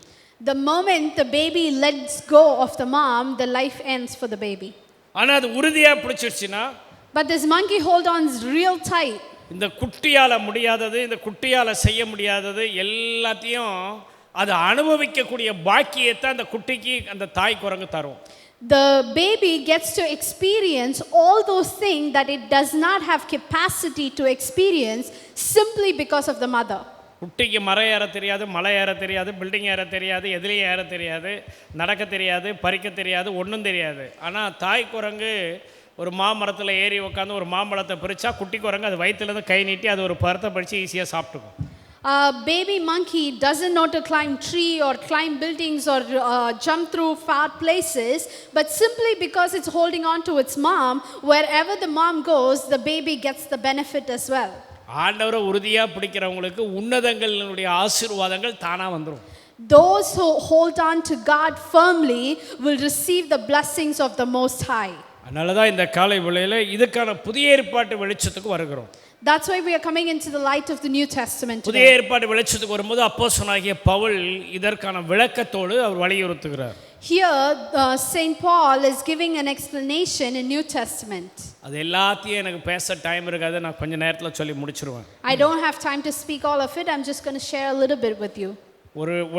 The moment the baby lets go of the mom, the life ends for the baby. ஆனால் அது உறுதியாக பிடிச்சிருச்சுன்னா, but this monkey hold on real tight. இந்த குட்டியால் முடியாதது, இந்த குட்டியால் செய்ய முடியாதது எல்லாத்தையும் அது அனுபவிக்கக்கூடிய பாக்கியத்தை அந்த குட்டிக்கு அந்த தாய் குரங்கு தரும். The baby gets to experience all those things that it does not have capacity to experience simply because of the mother. குட்டிக்கு மரம் ஏற தெரியாது, மலை ஏற தெரியாது, பில்டிங் ஏற தெரியாது, எதுலேயும் ஏற தெரியாது, நடக்க தெரியாது, பறிக்க தெரியாது, ஒன்றும் தெரியாது. ஆனால் தாய் குரங்கு ஒரு மாமரத்தில் ஏறி உட்காந்து ஒரு மாம்பழத்தை பறிச்சா குட்டி குரங்கு அது வயிற்றுலேருந்து கை நீட்டி அது ஒரு பழத்தை பறித்து ஈஸியாக சாப்பிட்டுக்கும். Baby monkey doesn't know to climb tree or climb buildings or jump through far places, but simply because it's holding on to its mom, wherever the mom goes, the baby gets the benefit as well. ஆண்டவரை உறுதியாக பிடிக்கிறவங்களுக்கு உன்னதங்களுடைய ஆசீர்வாதங்கள் தானாக வந்துடும். Those who hold on to God firmly will receive the blessings of the Most High. அதனால தான் இந்த காலை வேளையில் இதுக்கான புதிய ஏற்பாட்டு வெளிச்சத்துக்கு வருகிறோம். That's why we are coming into the light of the New Testament புதிய today. ஏற்பாட்டு வெளிச்சத்துக்கு வரும்போது அப்போஸ்தலனாகிய பவுல் இதற்கான விளக்கத்தோடு அவர் வலியுறுத்துகிறார். Here Saint Paul is giving an explanation in New Testament. அது எல்லாத்தையும் எனக்கு பேச டைம் இருக்காது, நான் கொஞ்ச நேரத்தில் சொல்லி முடிச்சிருவேன். I don't have time to speak all of it. I'm just going to share a little bit with you.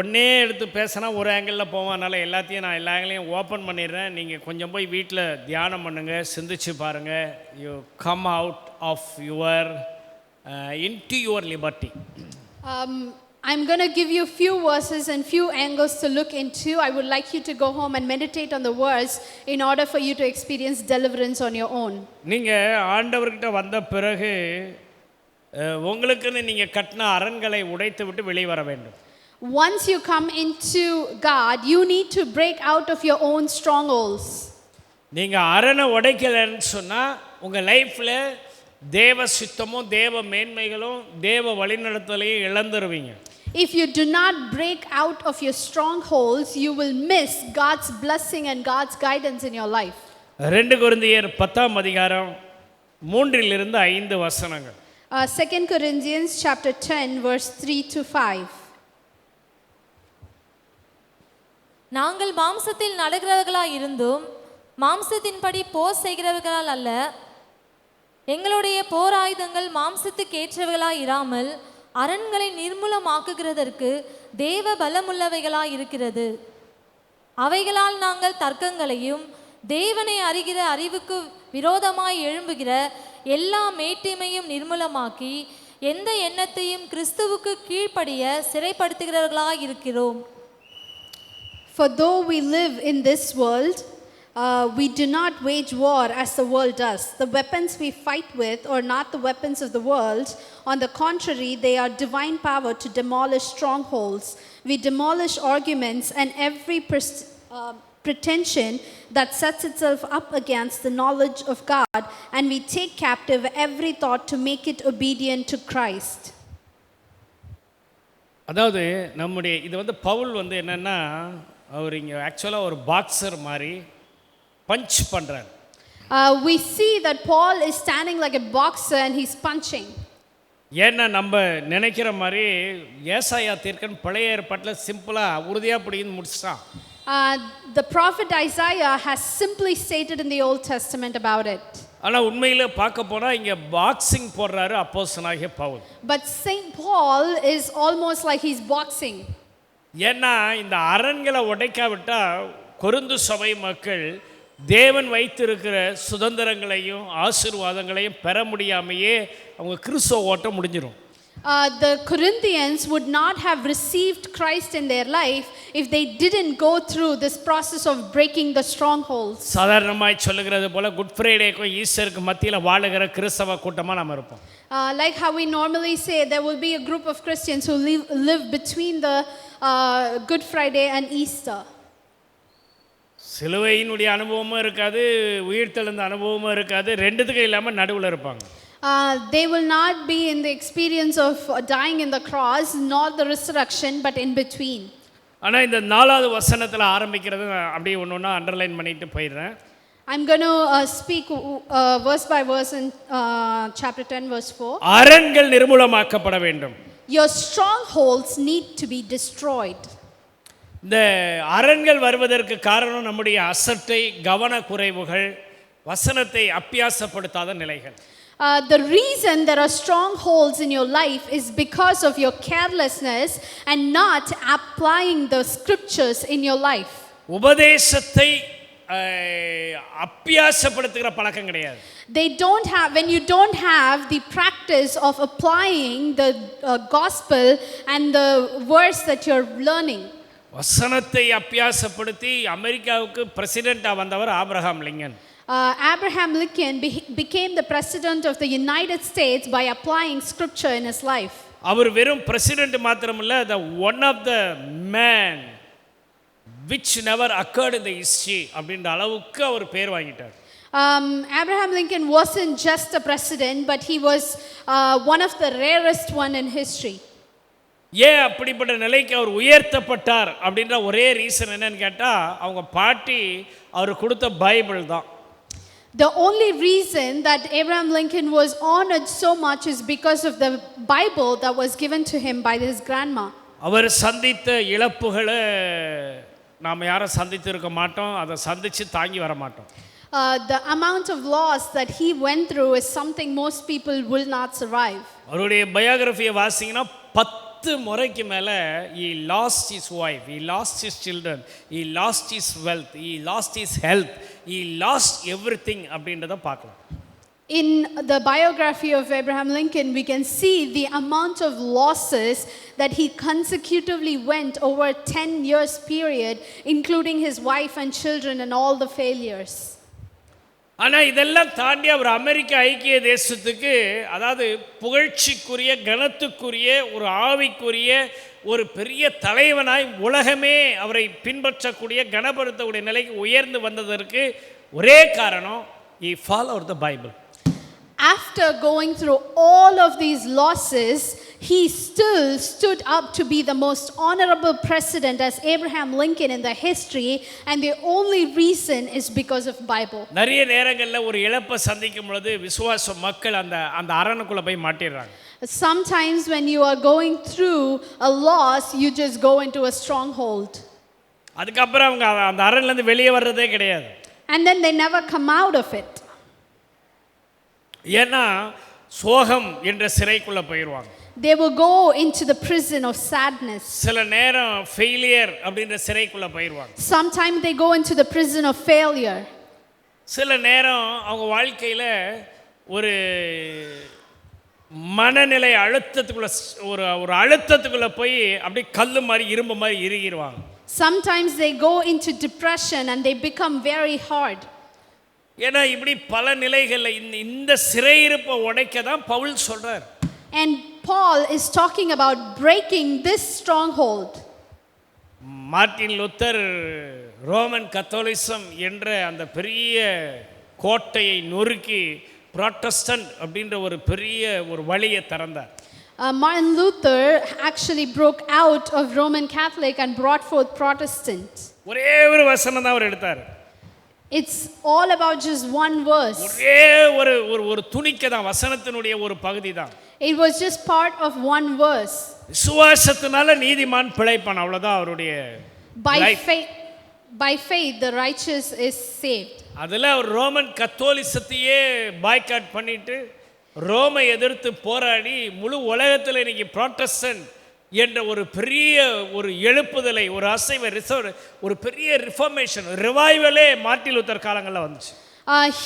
ஒன்றே எடுத்து பேசினா ஒரு ஆங்கிளில் போவோம். அதனால் எல்லாத்தையும் நான் எல்லா ஆங்கிளையும் ஓப்பன் பண்ணிடுறேன். நீங்கள் கொஞ்சம் போய் வீட்டில் தியானம் பண்ணுங்கள், சிந்திச்சு பாருங்கள். You come out of your into your liberty. I'm going to give you few verses and few angles to look into. I would like you to go home and meditate on the words in order for you to experience deliverance on your own. நீங்கள் ஆண்டவர்கிட்ட வந்த பிறகு உங்களுக்குன்னு நீங்கள் கட்டின அரண்களை உடைத்து விட்டு வெளியே வர வேண்டும். Once you come into God, you need to break out of your own strongholds. நீங்கள் அரணை உடைக்கலைன்னு சொன்னால் உங்கள் லைஃப்பில் தேவ சித்தமும் தேவ மேன்மைகளும் தேவ வழிநடத்தலையும் இழந்துருவீங்க. If you do not break out of your strongholds, you will miss God's blessing and God's guidance in your life. 2 கொரிந்தியர் 10ஆம் அதிகாரம் 3 to 5 வசனங்கள். 2 Corinthians chapter 10 verse 3 to 5. நாங்கள் மாம்சத்தில் நடக்கிறவர்களாய் இருந்தும் மாம்சத்தின்படி போர் செய்கிறவர்களால் அல்ல, எங்களுடைய போர் ஆயுதங்கள் மாம்சத்துக்கு ஏற்றவர்களாய் இராமல் அரண்களை நிர்மூலமாக்குகிறதற்கு தேவ பலமுள்ளவைகளாய் இருக்கிறது. அவைகளால் நாங்கள் தர்க்கங்களையும் தேவனை அறிகிற அறிவுக்கு விரோதமாய் எழும்புகிற எல்லா மேட்டிமையும் நிர்மூலமாக்கி எந்த எண்ணத்தையும் கிறிஸ்துவுக்கு கீழ்ப்படிய சிறைப்படுத்துகிறவர்களாய் இருக்கிறோம். For though we live in this world, we do not wage war as the world does. The weapons we fight with are not the weapons of the world. On the contrary, they are divine power to demolish strongholds. We demolish arguments and every pretension that sets itself up against the knowledge of God, and we take captive every thought to make it obedient to Christ. அதாவது நம்முடைய இது பவுல் என்னன்னா அவர் இங்கே ஆக்சுவலாக ஒரு boxer மாதிரி punch பண்ணுறார். We see that Paul is standing like a boxer and he's punching. ஏன்னா நம்ம நினைக்கிற மாதிரி ஏசாயா தீர்க்கன் பழைய ஏற்பாட்டில் சிம்பிளாக உறுதியாக பிடின்னு முடிச்சிட்டான். The prophet Isaiah has simply stated in the Old Testament about it. ஆனால் உண்மையில் பார்க்க போனால் இங்கே பாக்ஸிங் போடுறாரு அப்போஸ்தலனாகிய Pavul. But Saint Paul is almost like he's boxing. ஏன்னா இந்த அரண்களை உடைக்காவிட்டால் கொரிந்து சபை மக்கள் தேவன் வைத்திருக்கிற சுதந்திரங்களையும் ஆசீர்வாதங்களையும் பெற முடியாமையே அவங்க கிறிஸ்துவ ஓட்டம் முடிஞ்சிடும். The Corinthians would not have received Christ in their life if they didn't go through this process of breaking the strongholds. சாதாரணமாய் சொல்லுகிறது போல குட் ஃப்ரைடேக்கும் ஈஸ்டருக்கு மத்தியில் வாழுகிற கிறிஸ்தவ கூட்டமாக நம்ம இருப்போம். Like how we normally say, there will be a group of Christians who live between the Good Friday and Easter. சிலுவையினுடைய அனுபவமும் இருக்காது, உயிர்த்தெழுந்த அனுபவமும் இருக்காது, ரெண்டுத்துக்கும் இல்லாமல் நடுவில் இருப்பாங்க. They will not be in the experience of dying in the cross, nor the resurrection, but in between. ஆனால் இந்த 4வது வசனத்தில் ஆரம்பிக்கிறது அப்படியே ஒன்று அண்டர்லைன் பண்ணிட்டு போயிடுறேன். I'm going to speak verse by verse in chapter 10 verse 4. அரண்கள் நிர்மூலமாக்கப்பட வேண்டும். Your strongholds need to be destroyed. இந்த அரண்கள் வருவதற்கு காரணம் நம்முடைய அசட்டை, கவனக்குறைவுகள், வசனத்தை அப்பியாசப்படுத்தாத நிலைகள். The reason there are strongholds in your life is because of your carelessness and not applying the scriptures in your life. உபதேசத்தை அப்பியாசப்படுத்துகிற பழக்கம் கிடையாது. They don't have, when you don't have the practice of applying the gospel and the verse that you're learning. வசனத்தை அப்பியாசப்படுத்தி அமெரிக்காவுக்கு பிரசிடென்ட்டாக வந்தவர் Abraham Lincoln. Abraham Lincoln became the president of the United States by applying scripture in his life. அவர் வெறும் president மாத்திரமல்ல, the one of the man which never occurred in the history அப்படின்ற அளவுக்கு அவர் பேர் வாங்கிட்டார். Abraham Lincoln wasn't just a president, but he was one of the rarest one in history. ஏன் அப்படிப்பட்ட நிலைக்கு அவர் உயர்த்தப்பட்டார் அப்படின்ற ஒரே ரீசன் என்னன்னு கேட்டால் அவங்க பாட்டி அவர் கொடுத்த பைபிள் தான். The only reason that Abraham Lincoln was honored so much is because of the Bible that was given to him by his grandma. அவர் சந்தித்த இழப்புகளை நாம் யாரும் சந்தித்து இருக்க மாட்டோம், அதை சந்தித்து தாங்கி வர மாட்டோம். The amount of loss that he went through is something most people will not survive. அவருடைய பயோகிராஃபியை வாசிங்கன்னா 10 முறைக்கு மேலே he lost his wife, he lost his children, he lost his wealth, he lost his health, he lost everything அப்படின்றத பார்க்கலாம். In the biography of Abraham Lincoln, we can see the amount of losses that he consecutively went over a 10 years period, including his wife and children and all the failures. ஆனால் இதெல்லாம் தாண்டி அவர் அமெரிக்க ஐக்கிய தேசத்துக்கு, அதாவது புகழ்ச்சிக்குரிய கனத்துக்குரிய ஒரு ஆவிக்குரிய ஒரு பெரிய தலைவனாய் உலகமே அவரை பின்பற்றக்கூடிய கனப்படுத்தக்கூடிய நிலைக்கு உயர்ந்து வந்ததற்கு ஒரே காரணம், he followed the Bible. After going through all of these losses, he still stood up to be the most honorable president as Abraham Lincoln in the history, and the only reason is because of Bible. நிறைய நேரங்களில் ஒரு இழப்பை சந்திக்கும் பொழுது விசுவாச மக்கள் அந்த அந்த அரணுக்குள்ளே போய் மாட்டிடுறாங்க. Sometimes when you are going through a loss, you just go into a stronghold. அதுக்கப்புறம் அவங்க அந்த அரண்லேருந்து வெளியே வர்றதே கிடையாது. And then they never come out of it. ஏன்னா சோகம் என்ற சிறைக்குள்ளே போயிடுவாங்க. They will go into the prison of sadness. சில நேரம் ஃபெயிலியர் அப்படின்ற சிறைக்குள்ளே போயிடுவாங்க. Sometimes they go into the prison of failure. சில நேரம் அவங்க வாழ்க்கையில் ஒரு மனநிலை அழுத்தத்துக்குள்ள ஒரு அழுத்தத்துக்குள்ளே போய் அப்படியே கல் மாதிரி இரும்பு மாதிரி இறுகிடுவாங்க. Sometimes they go into depression and they become very hard. ஏன்னா இப்படி பல நிலைகளில் இந்த சிறையிருப்பை உடைக்க தான் பவுல் சொல்றார். And Paul is talking about breaking this stronghold. Martin Luther Roman Catholicism என்ற அந்த பெரிய கோட்டையை நொறுக்கி புராட்டஸ்டன்ட் அப்படின்ற ஒரு பெரிய ஒரு வழியை திறந்தார். Martin Luther actually broke out of Roman Catholic and brought forth Protestant. ஒரே ஒரு வசனம் தான் அவர் எடுத்தார். It's all about just one verse. ஒரே ஒரு ஒரு துணிக்க தான், வசனத்தினுடைய ஒரு பகுதி தான். It was just part of one verse. விசுவாசத்தினால நீதிமான் பிழைப்பான், அவ்வளவுதான் அவருடைய By faith the righteous is saved. அதுல அவர் ரோமன் கத்தோலிசத்தையே பாய்காட் பண்ணிட்டு ரோமை எதிர்த்து போராடி முழு உலகத்தில் இன்னைக்கு புராட்டஸ்டன்ட் என்ற ஒரு பெரிய ஒரு எழுப்புதலை, ஒரு அசைவை, ஒரு பெரிய ரிஃபார்மேஷன், ரிவைவலே மார்ட்டின் லூத்தர் காலங்களில் வந்துச்சு.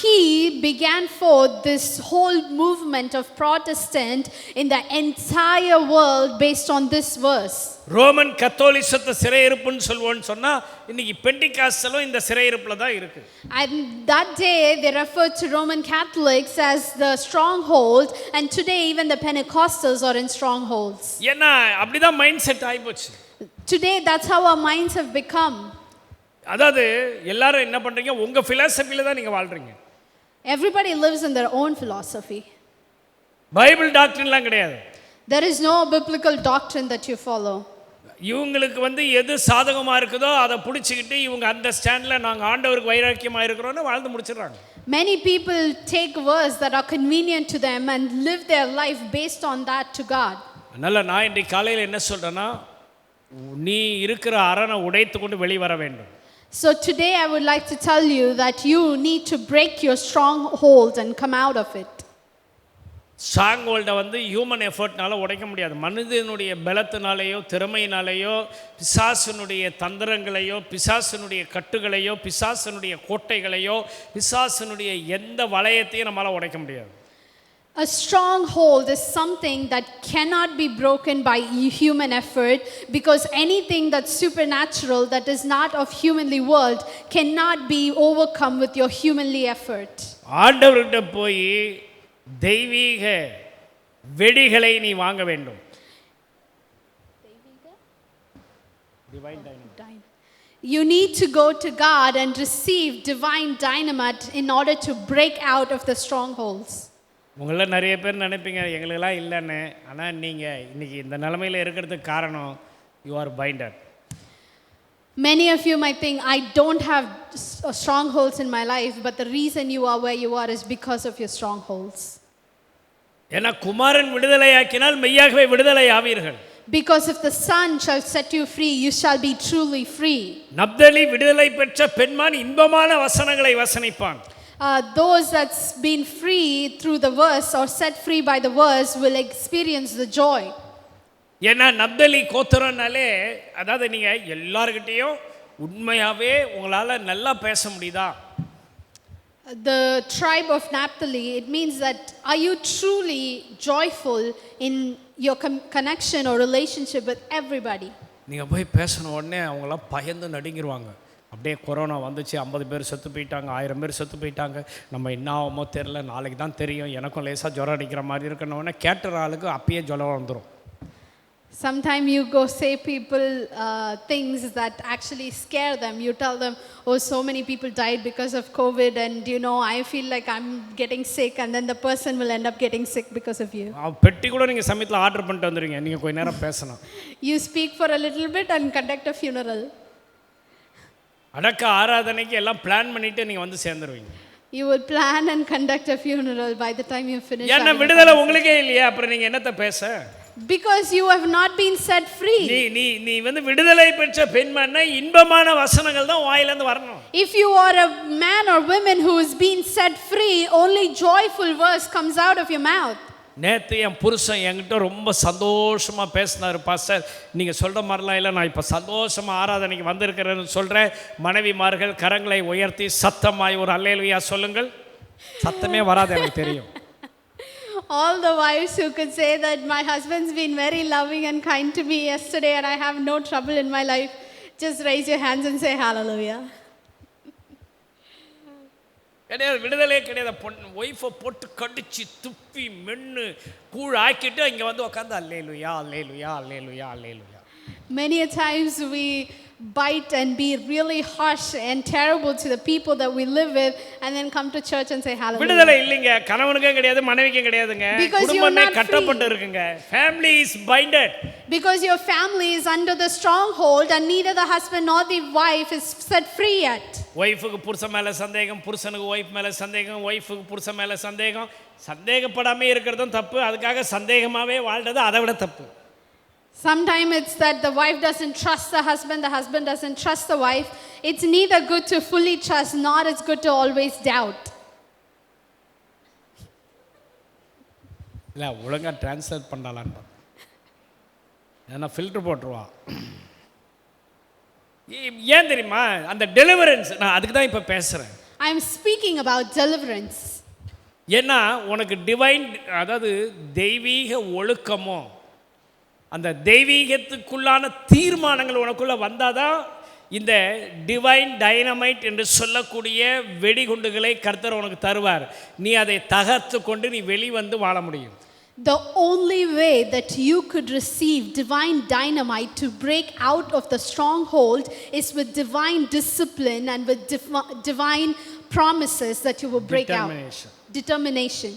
He began forth this whole movement of Protestant in the entire world based on this verse. Roman கத்தோலிசத்தை சிறையிருப்புன்னு சொல்லுவோன்னு சொன்னா இன்னைக்கு பெண்டிகாஸ்டலும் இந்த சிறையிருப்புல தான் இருக்கு. And that day they referred to Roman Catholics as the stronghold, and today even the Pentecostals are in strongholds. ஏன்னா அப்படிதான் மைண்ட் செட் ஆயிப்போச்சு. Today that's how our minds have become. அதாவது எல்லாரும் என்ன பண்றீங்க, உங்க பிலாசபில தான் நீங்க வாழ்றீங்க. Everybody lives in their own philosophy. Bible டாக்டரின்லாம் கிடையாது. There is no biblical doctrine that you follow. இவங்களுக்கு எது சாதகமா இருக்குதோ அதை பிடிச்சிக்கிட்டு இவங்க அந்த ஸ்டாண்ட்ல நாங்க ஆண்டவருக்கு வைராக்கியமா இருக்கிறோம்னு வாழ்ந்து முடிச்சிடுறாங்க. Many people take words that are convenient to them and live their life based on that to God. அதனால நான் இன்றைக்கு காலையில் என்ன சொல்றேன்னா, நீ இருக்கிற அரணை உடைத்து கொண்டு வெளியே வர வேண்டும். So today I would like to tell you that you need to break your stronghold and come out of it. ஸ்ட்ராங்ஹோல்டை ஹியூமன் எஃபர்ட்னால உடைக்க முடியாது. மனிதனுடைய பலத்தினாலேயோ திறமையினாலேயோ பிசாசனுடைய தந்திரங்களையோ பிசாசனுடைய கட்டுகளையோ பிசாசனுடைய கோட்டைகளையோ பிசாசனுடைய எந்த வளையத்தையும் நம்மளால் உடைக்க முடியாது. A stronghold is something that cannot be broken by human effort, because anything that's supernatural, that is not of humanly world, cannot be overcome with your humanly effort. ஆண்டவர்கிட்ட போய் தெய்வீக வெடிகளை நீ வாங்க வேண்டும். You need to go to God and receive divine dynamite in order to break out of the strongholds. உங்கள நிறைய பேர் நினைப்பீங்க எங்களுக்கெல்லாம் இல்லைன்னு, ஆனால் நீங்கள் இன்னைக்கு இந்த நிலைமையில் இருக்கிறதுக்கு காரணம் you are binded. Many of you might think I don't have strongholds in my life, but the reason you are where you are is because of your strongholds. ஏன்னா குமாரன் விடுதலையாக்கினால் மெய்யாகவே விடுதலை ஆவீர்கள். Because if the Son shall set you free, you shall be truly free. Naphtali விடுதலை பெற்ற பெண்மான் இன்பமான வசனங்களை வசனிப்பான். Those that's been free through the verse or set free by the verse will experience the joy. ஏன்னா நப்தலி கோத்திரம்னாலே, அதாவது நீங்கள் எல்லார்கிட்டையும் உண்மையாகவே உங்களால் நல்லா பேச முடியுதா? The tribe of Naphtali, it means that are you truly joyful in your connection or relationship with everybody? நீங்கள் போய் பேசின உடனே அவங்களாம் பயந்து நடுங்கிடுவாங்க. அப்படியே கொரோனா வந்துச்சு, 50 பேர் செத்து போயிட்டாங்க, 1000 பேர் செத்து போயிட்டாங்க, நம்ம என்ன ஆகுமோ தெரில, நாளைக்கு தான் தெரியும், எனக்கும் லேசாக ஜுரம் அடிக்கிற மாதிரி இருக்கணும்னா கேட்டுற ஆளுக்கு அப்பயே ஜுரம் வந்துடும். Sometimes you go say people things that actually scare them. You tell them, oh, so many people died because of COVID, and you know, I feel like I'm getting sick, and then the person will end up getting sick because of you. பெட்டி கூட நீங்கள் சமயத்தில் order பண்ணிட்டு வந்துடுங்க, நீங்கள் கொஞ்ச நேரம் பேசணும். You speak for a little bit and conduct a funeral. அடக்க ஆராதனைக்கு எல்லாம் பிளான் பண்ணிட்டு நீங்கள் வந்து சேர்ந்துருவீங்க. You will plan and conduct a funeral by the time you finish. ஏன்னா விடுதலை உங்களுக்கே இல்லையா, அப்புறம் நீங்கள் என்னத்தை பேச? Because you have not been set free. நீ வந்து விடுதலை பெற்ற பெண்மன்னா இன்பமான வசனங்கள் தான் வாயிலிருந்து வரணும். If you are a man or woman who is being set free, only joyful words comes out of your mouth. நேற்று என் புருஷன் என்கிட்ட ரொம்ப சந்தோஷமாக பேசினார், பாஸ்டர் நீங்கள் சொல்கிற மாதிரிலாம் இல்லை, நான் இப்போ சந்தோஷமாக ஆராதனைக்கு வந்திருக்கிறேன்னு சொல்கிறேன். மனைவிமார்கள் கரங்களை உயர்த்தி சத்தமாய் ஒரு அல்லேலூயா சொல்லுங்கள். சத்தமே வராது, எனக்கு தெரியும். All the wives who could say that my husband's been very loving and kind to me yesterday and I have no trouble in my life, just raise your hands and say hallelujah. கிடையாது, விடுதலையே கிடையாது. Wifi போட்டு கடிச்சு துப்பி மென்று கூழ் ஆக்கிட்டு இங்கே வந்து உட்காந்து அல்லேலூயா அல்லேலூயா அல்லேலூயா அல்லேலூயா. Many a times we bite and be really harsh and terrible to the people that we live with and then come to church and say hallelujah. விடுதலை இல்லைங்க, கணவனுக்கே கிடையாது, மனைவிக்கே கிடையாதுங்க. குடும்பமே கட்டப்பட்டு இருக்குங்க. Family is binded. Because your family is under the stronghold and neither the husband nor the wife is set free yet. ஒய்ஃபுக்கு புருஷன் மேலே சந்தேகம், புருஷனுக்கு ஒய்ஃப் மேலே சந்தேகம், ஒய்ஃபுக்கு புருஷன் மேலே சந்தேகம். சந்தேகப்படாமே இருக்கிறதும் தப்பு, அதுக்காக சந்தேகமாகவே வாழ்றது அதை விட தப்பு. Sometimes it's that the wife doesn't trust the husband doesn't trust the wife. It's neither good to fully trust, nor it's good to always doubt. இல்லை ஒழுங்காக டிரான்ஸ்லேட் பண்ணலான்னு ஏன்னா ஃபில்டர் போட்டுருவா. ஏன் தெரியுமா, அந்த டெலிவரன்ஸ் நான் அதுக்கு தான் இப்போ பேசுகிறேன். I am speaking about deliverance. ஏன்னா உனக்கு டிவைன், அதாவது தெய்வீக ஒழுக்கமோ அந்த தெய்வீகத்துக்குள்ளான தீர்மானங்கள் உனக்குள்ள வந்தாதான் இந்த டிவைன் டைனமைட் என்று சொல்லக்கூடிய வெடிகுண்டுகளை கர்த்தர் உனக்கு தருவார். நீ அதை தகர்த்து கொண்டு நீ வெளிவந்து வாழ முடியும். The only way that you could receive divine dynamite to break out of the stronghold is with divine discipline and with divine promises that you will break out. Determination.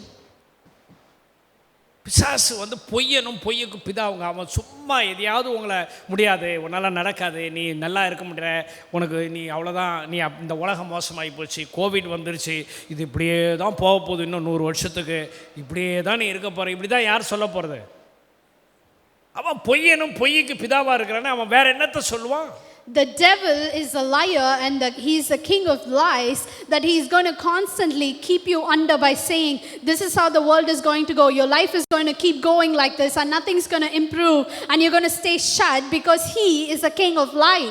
பிசாசு வந்து பொய்யனும் பொய்யுக்கு பிதாவுங்க. அவன் சும்மா எதையாவது உங்களை முடியாது, உன்னால் நடக்காது, நீ நல்லா இருக்க முடியல, உனக்கு நீ அவ்வளோதான், நீ இந்த உலகம் மோசமாகி போச்சு, கோவிட் வந்துருச்சு, இது இப்படியே தான் போக போகுது, இன்னும் 100 வருஷத்துக்கு இப்படியே தான் நீ இருக்க போகிற, இப்படி தான் யார் சொல்ல போகிறது? அவன் பொய்யனும் பொய்யுக்கு பிதாவாக இருக்கிறான்னு அவன் வேற என்னத்தை சொல்லுவான்? The devil is a liar and he's the king of lies, that he's going to constantly keep you under by saying, this is how the world is going to go. Your life is going to keep going like this and nothing's going to improve and you're going to stay shut because he is the king of lie.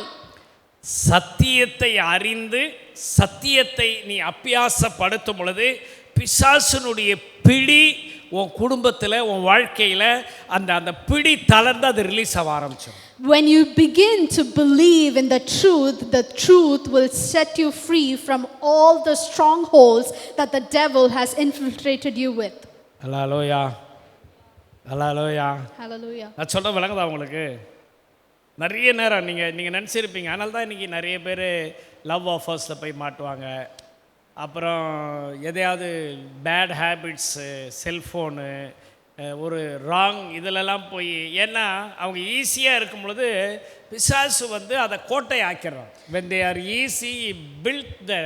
சத்தியத்தை அறிந்து சத்தியத்தை நீ அபியாசப்படுத்தும் பொழுது பிசாசுனுடைய பிடி உன் குடும்பத்தில் உன் வாழ்க்கையில் அந்த பிடி தளர்ந்து அது ரிலீஸ் ஆக ஆரம்பிச்சிடும். When you begin to believe in the truth will set you free from all the strongholds that the devil has infiltrated you with. Hallelujah, hallelujah. Hallelujah. நான் சொல்ல விளங்குதா உங்களுக்கு? நிறைய நேரம் நீங்கள் நினச்சிருப்பீங்க, அதனால தான் இன்றைக்கி நிறைய பேர் லவ் ஆஃபர்ஸில் போய் மாட்டுவாங்க. அப்புறம் எதையாவது பேட் ஹேபிட்ஸு, செல்ஃபோனு, ஒரு ராங் இதிலெல்லாம் போய், ஏன்னா அவங்க ஈஸியாக இருக்கும் பொழுது பிசாசு வந்து அதை கோட்டை ஆக்கிடுறான். when they are easy built the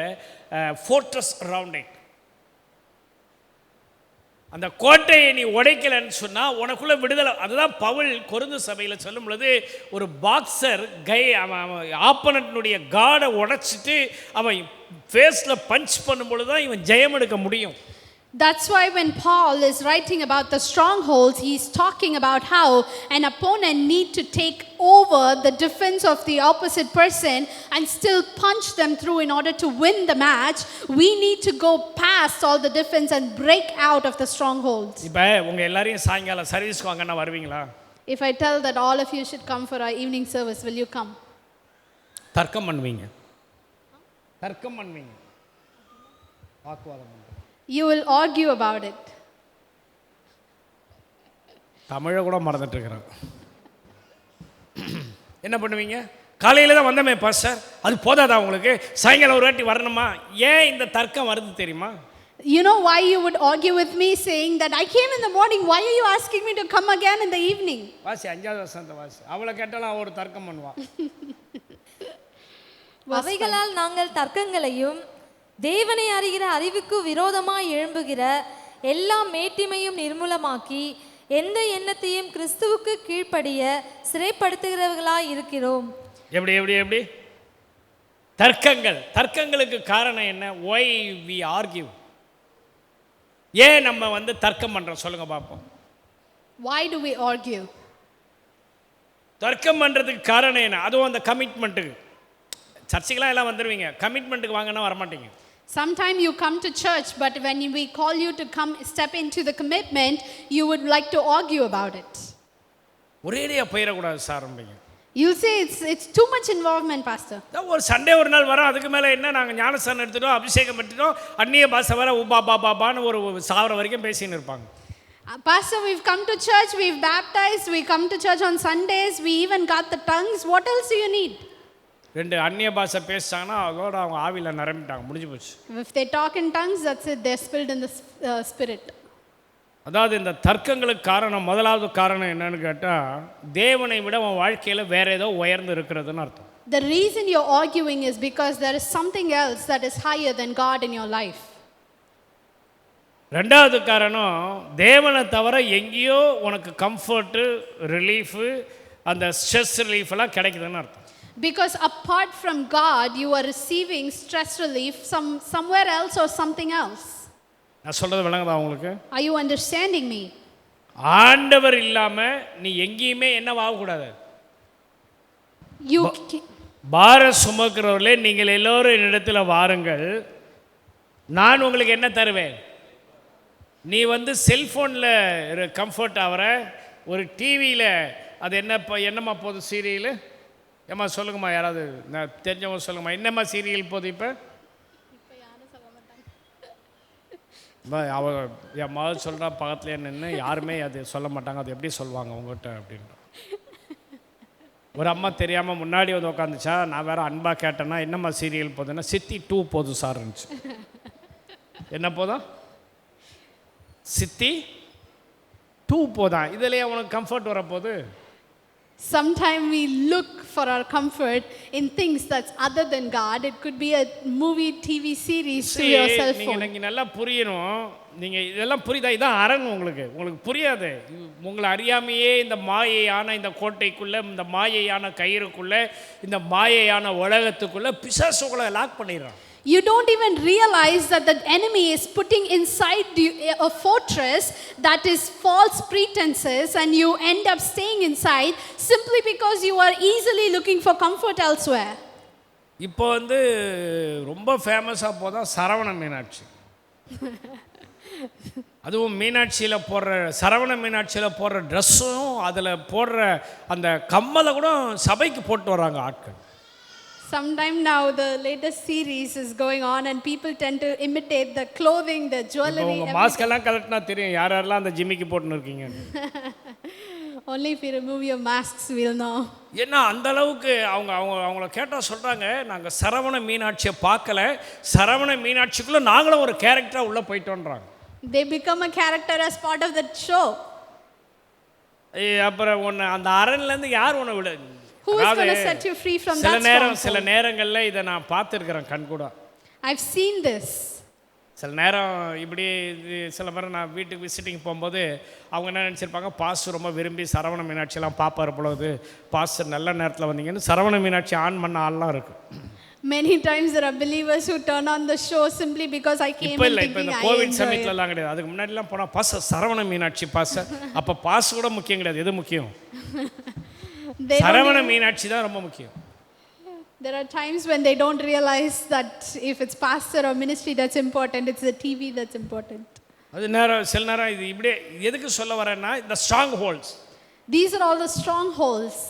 fortress around it. அந்த கோட்டையை நீ உடைக்கலன்னு சொன்னால் உனக்குள்ளே விடுதலை. அதுதான் பவுல் கொரிந்து சபையில் சொல்லும் பொழுது, ஒரு பாக்ஸர் அவன் ஆப்பனன்ட்னுடைய காடை உடைச்சிட்டு அவன் ஃபேஸில் பஞ்ச் பண்ணும் பொழுது தான் இவன் ஜெயம் எடுக்க முடியும். That's why when Paul is writing about the strongholds, he's talking about how an opponent need to take over the defense of the opposite person and still punch them through in order to win the match. We need to go past all the defense and break out of the strongholds. இப்போ உங்கள் எல்லாரையும் சாயங்காலம் சர்வீஸ்க்கு வாங்கன்னா வருவீங்களா? If I tell that all of you should come for our evening service, will you come? தர்க்கம் பண்ணுவீங்க, தர்க்கம் பண்ணுவீங்க, வாக்குவாதம் பண்ணுவீங்க. You will argue about it. தமிழை கூட மறந்துட்டு இருக்கிறேன். என்ன பண்ணுவீங்க? காலையில் தான் வந்தமே பாஸ்டர், அது போதாதா உங்களுக்கு? சாயங்காலம் ஒரு வாட்டி வரணுமா? ஏன் இந்த தர்க்கம் வருது தெரியுமா? You know why you would argue with me saying that I came in the morning, why are you asking me to come again in the evening? வாசி 5வது வசனத்தை வாசி. அவளை கேட்டாலும் ஒரு தர்க்கம் பண்ணுவான். அவைகளால் நாங்கள் தர்க்கங்களையும் தேவனை அறிகிற அறிவுக்கு விரோதமாய் எழும்புகிற எல்லா மேட்டிமையும் நிர்மூலமாக்கி எந்த எண்ணத்தையும் கிறிஸ்துவுக்கு கீழ்ப்படிய சிறைப்படுத்துகிறவர்களாய் இருக்கிறோம். எப்படி எப்படி எப்படி? தர்க்கங்களுக்கு காரணம் என்ன? why we argue? ஏன் நம்ம தர்க்கம் பண்றோம் சொல்லுங்க பார்ப்போம். Why do we argue? தர்க்கம் பண்றதுக்கு காரணம் என்ன? அதுவும் அந்த கமிட்மெண்ட்டுக்கு. சர்ச்சுக்கெல்லாம் எல்லாம் வந்துடுவீங்க, கமிட்மெண்ட்டுக்கு வாங்கன்னா வரமாட்டீங்க. Sometime you come to church, but when we call you to come step into the commitment, you would like to argue about it. ஒரேடியா போயிடக்கூடாது சாரம்பிங்க. You'll say it's too much involvement, pastor. ஒரு சண்டே ஒரு நாள் வரோம், அதுக்கு மேலே என்ன நாங்கள் ஞானஸ்தானம் எடுத்துட்டோம், அபிஷேகம் எடுத்துட்டோம், அந்நிய பாஷை வர உபா பாபான்னு ஒரு சாவர வரைக்கும் பேசின்னு இருப்பாங்க. Pastor, we've come to church, we've baptized, we come to church on Sundays, we even got the tongues. What else do you need? 2 அந்நிய பாஷை பேசிட்டாங்கன்னா அதோட அவங்க ஆவியில் நிரம்பிட்டாங்க, முடிஞ்சு போச்சு. If they talk in tongues, that's it, they're spilled in the spirit. அதாவது இந்த தர்க்கங்களுக்கு காரணம், முதலாவது காரணம் என்னன்னு கேட்டால், தேவனை விட உன் வாழ்க்கையில் வேற ஏதோ உயர்ந்து இருக்கிறதுன்னு அர்த்தம். The reason you're arguing is because there is something else that is higher than God in your life. ரெண்டாவது காரணம், தேவனை தவிர எங்கேயோ உனக்கு கம்ஃபர்ட்டு, ரிலீஃபு, அந்த ஸ்ட்ரெஸ் ரிலீஃப் எல்லாம் கிடைக்குதுன்னு அர்த்தம். Because apart from God, you are receiving stress relief somewhere else or something else. நான் சொல்கிறது விளங்குதா உங்களுக்கு? Are you understanding me? ஆண்டவர் இல்லாமல் நீ எங்கேயுமே என்னவாகக்கூடாது. பார சுமக்கிறவர்களே நீங்கள் எல்லோரும் என்னிடத்தில் வாருங்கள், நான் உங்களுக்கு என்ன தருவேன். நீ செல்ஃபோனில் கம்ஃபர்ட் ஆகிற, ஒரு டிவியில் அது என்னம்மா போகுது சீரியல், ஏம்மா சொல்லுங்கம்மா, யாராவது நான் தெரிஞ்சவங்க சொல்லுங்கம்மா, என்னம்மா சீரியல் போகுது இப்போ? அவ என் மகள் சொல்கிறா பக்கத்துலேயே நின்று, யாருமே அது சொல்ல மாட்டாங்க, அது எப்படி சொல்லுவாங்க உங்கள்கிட்ட அப்படின்ற. ஒரு அம்மா தெரியாமல் முன்னாடி உட்காந்துச்சா, நான் வேறு அன்பாக கேட்டேன்னா என்னம்மா சீரியல் போகுதுன்னா சித்தி 2 போதும் சார் இருந்துச்சு. என்ன போதும்? சித்தி 2 போதான். இதுலேயே உனக்கு கம்ஃபர்ட் வரப்போகுது. Sometimes we look for our comfort in things that's other than God. It could be a movie, TV series through your cell phone. நீங்கள் நல்லா புரியணும். நீங்கள் இதெல்லாம் புரியுதா? இதான் அரண். உங்களுக்கு புரியாது. உங்களை அறியாமையே இந்த மாயையான இந்த கோட்டைக்குள்ளே, இந்த மாயையான கயிறுக்குள்ளே, இந்த மாயையான உலகத்துக்குள்ளே பிசாசு உங்களை லாக் பண்ணிடுறான். You don't even realize that the enemy is putting inside you a fortress that is false pretenses, and you end up staying inside simply because you are easily looking for comfort elsewhere. இப்போ ரொம்ப ஃபேமஸாக போதான் சரவண மீனாட்சி. அதுவும் மீனாட்சியில் போடுற, சரவண மீனாட்சியில் போடுற ட்ரெஸ்ஸும் அதில் போடுற அந்த கம்மலை கூட சபைக்கு போட்டு வராங்க ஆட்கள். Sometime now the latest series is going on and people tend to imitate the clothing, the jewelry. உங்கள் மாஸ்க் எல்லாம் கலட்டினா தெரியும் யார் யாரெல்லாம் அந்த ஜிம்மிக்கு போட்டுன்னு இருக்கீங்க. Only if you remove your masks we'll know. ஏன்னா அந்த அளவுக்கு அவங்கள கேட்டால் சொல்கிறாங்க, நாங்கள் சரவண மீனாட்சியை பார்க்கல, சரவண மீனாட்சிக்குள்ளே நாங்களும் ஒரு கேரக்டராக உள்ளே போயிட்டோன்றாங்க. They become a character as part of the show. அப்புறம் அந்த அரண்லேருந்து யார் உன்னை விட? Who is going to set you free from that stronghold? சில நேரங்களில் இதை நான் பார்த்துருக்கிறேன் கண் கூட. I've seen this. சில நேரம் இப்படி சில பேர் நான் வீட்டுக்கு விசிட்டிங் போகும்போது அவங்க என்ன நினச்சிருப்பாங்க, பாஸ்டர் ரொம்ப விரும்பி சரவண மீனாட்சியெல்லாம் பார்ப்பார் பொழுது, பாஸ்டர் நல்ல நேரத்தில் வந்தீங்கன்னு சரவண மீனாட்சி ஆன் பண்ண ஆள்லாம் இருக்கு. Many times there are believers who turn on the show simply because I came and thinking இப்போ இந்த I கோவிட் enjoy சமயத்துலலாம் கிடையாது. அதுக்கு முன்னாடிலாம் போனால் பாஸ்டர் சரவண மீனாட்சி பாஸ்டர், அப்போ பாஸ் கூட முக்கியம் கிடையாது. எது முக்கியம்? சரவண மீனாட்சி தான் ரொம்ப முக்கியம். There are times when they don't realize that if it's pastor or ministry that's important, it's the TV that's important. அது சில நேரம் இது இப்படியே எதுக்கு சொல்ல வரேன்னா, இந்த strong holds. These are all the strongholds.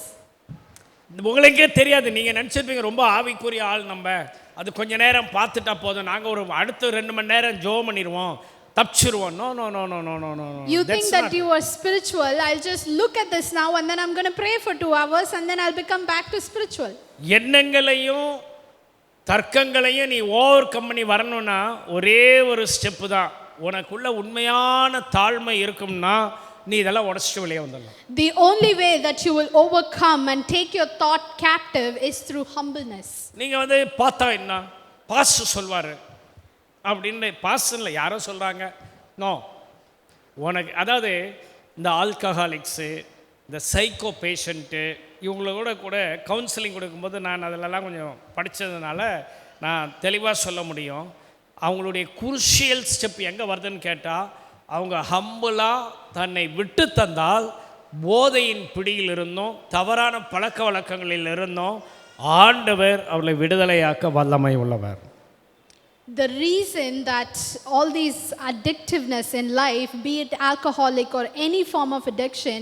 உங்களுக்கே தெரியாது, நீங்கள் நினச்சிருப்பீங்க ரொம்ப ஆவிக்குரிய ஆள் நம்ம, அது கொஞ்ச நேரம் பார்த்துட்டா போதும், நாங்கள் ஒரு அடுத்த 2 மணி நேரம் ஜெபம் பண்ணிடுவோம், தப்பிச்சிருவோம். No no no no no no no. You think that you are spiritual. I'll just look at this now and then I'm going to pray for 2 hours and then I'll become back to spiritual. எண்ணங்களையும் தர்க்கங்களையும் நீ over come பண்ணி வரணும்னா ஒரே ஒரு step தான். உனக்குள்ள உண்மையான தாழ்மை இருக்கும்னா நீ இதெல்லாம் உடச்சிட்டு வெளியே வந்துடலாம். The only way that you will overcome and take your thought captive is through humbleness. நீங்க வந்து பார்த்தா என்ன பாஸ்டர் சொல்வாரு அப்படின்னு பாஸ்டர்ல யாரோ சொல்றாங்க. நோ, உனக்கு அதாவது இந்த ஆல்கஹாலிக்ஸு, இந்த சைக்கோ பேஷண்ட்டு இவங்களோட கூட கவுன்சிலிங் கொடுக்கும்போது நான் அதிலெல்லாம் கொஞ்சம் படித்ததுனால நான் தெளிவாக சொல்ல முடியும். அவங்களுடைய குருஷியல் ஸ்டெப் எங்கே வருதுன்னு கேட்டால், அவங்க ஹம்பிளாக தன்னை விட்டு தந்தால் போதையின் பிடியில் இருந்தோம், தவறான பழக்க வழக்கங்களில் இருந்தோம், ஆண்டவர் அவர்களை விடுதலையாக்க வல்லமை உள்ளவர். The reason that all these addictiveness in life, be it alcoholic or any form of addiction,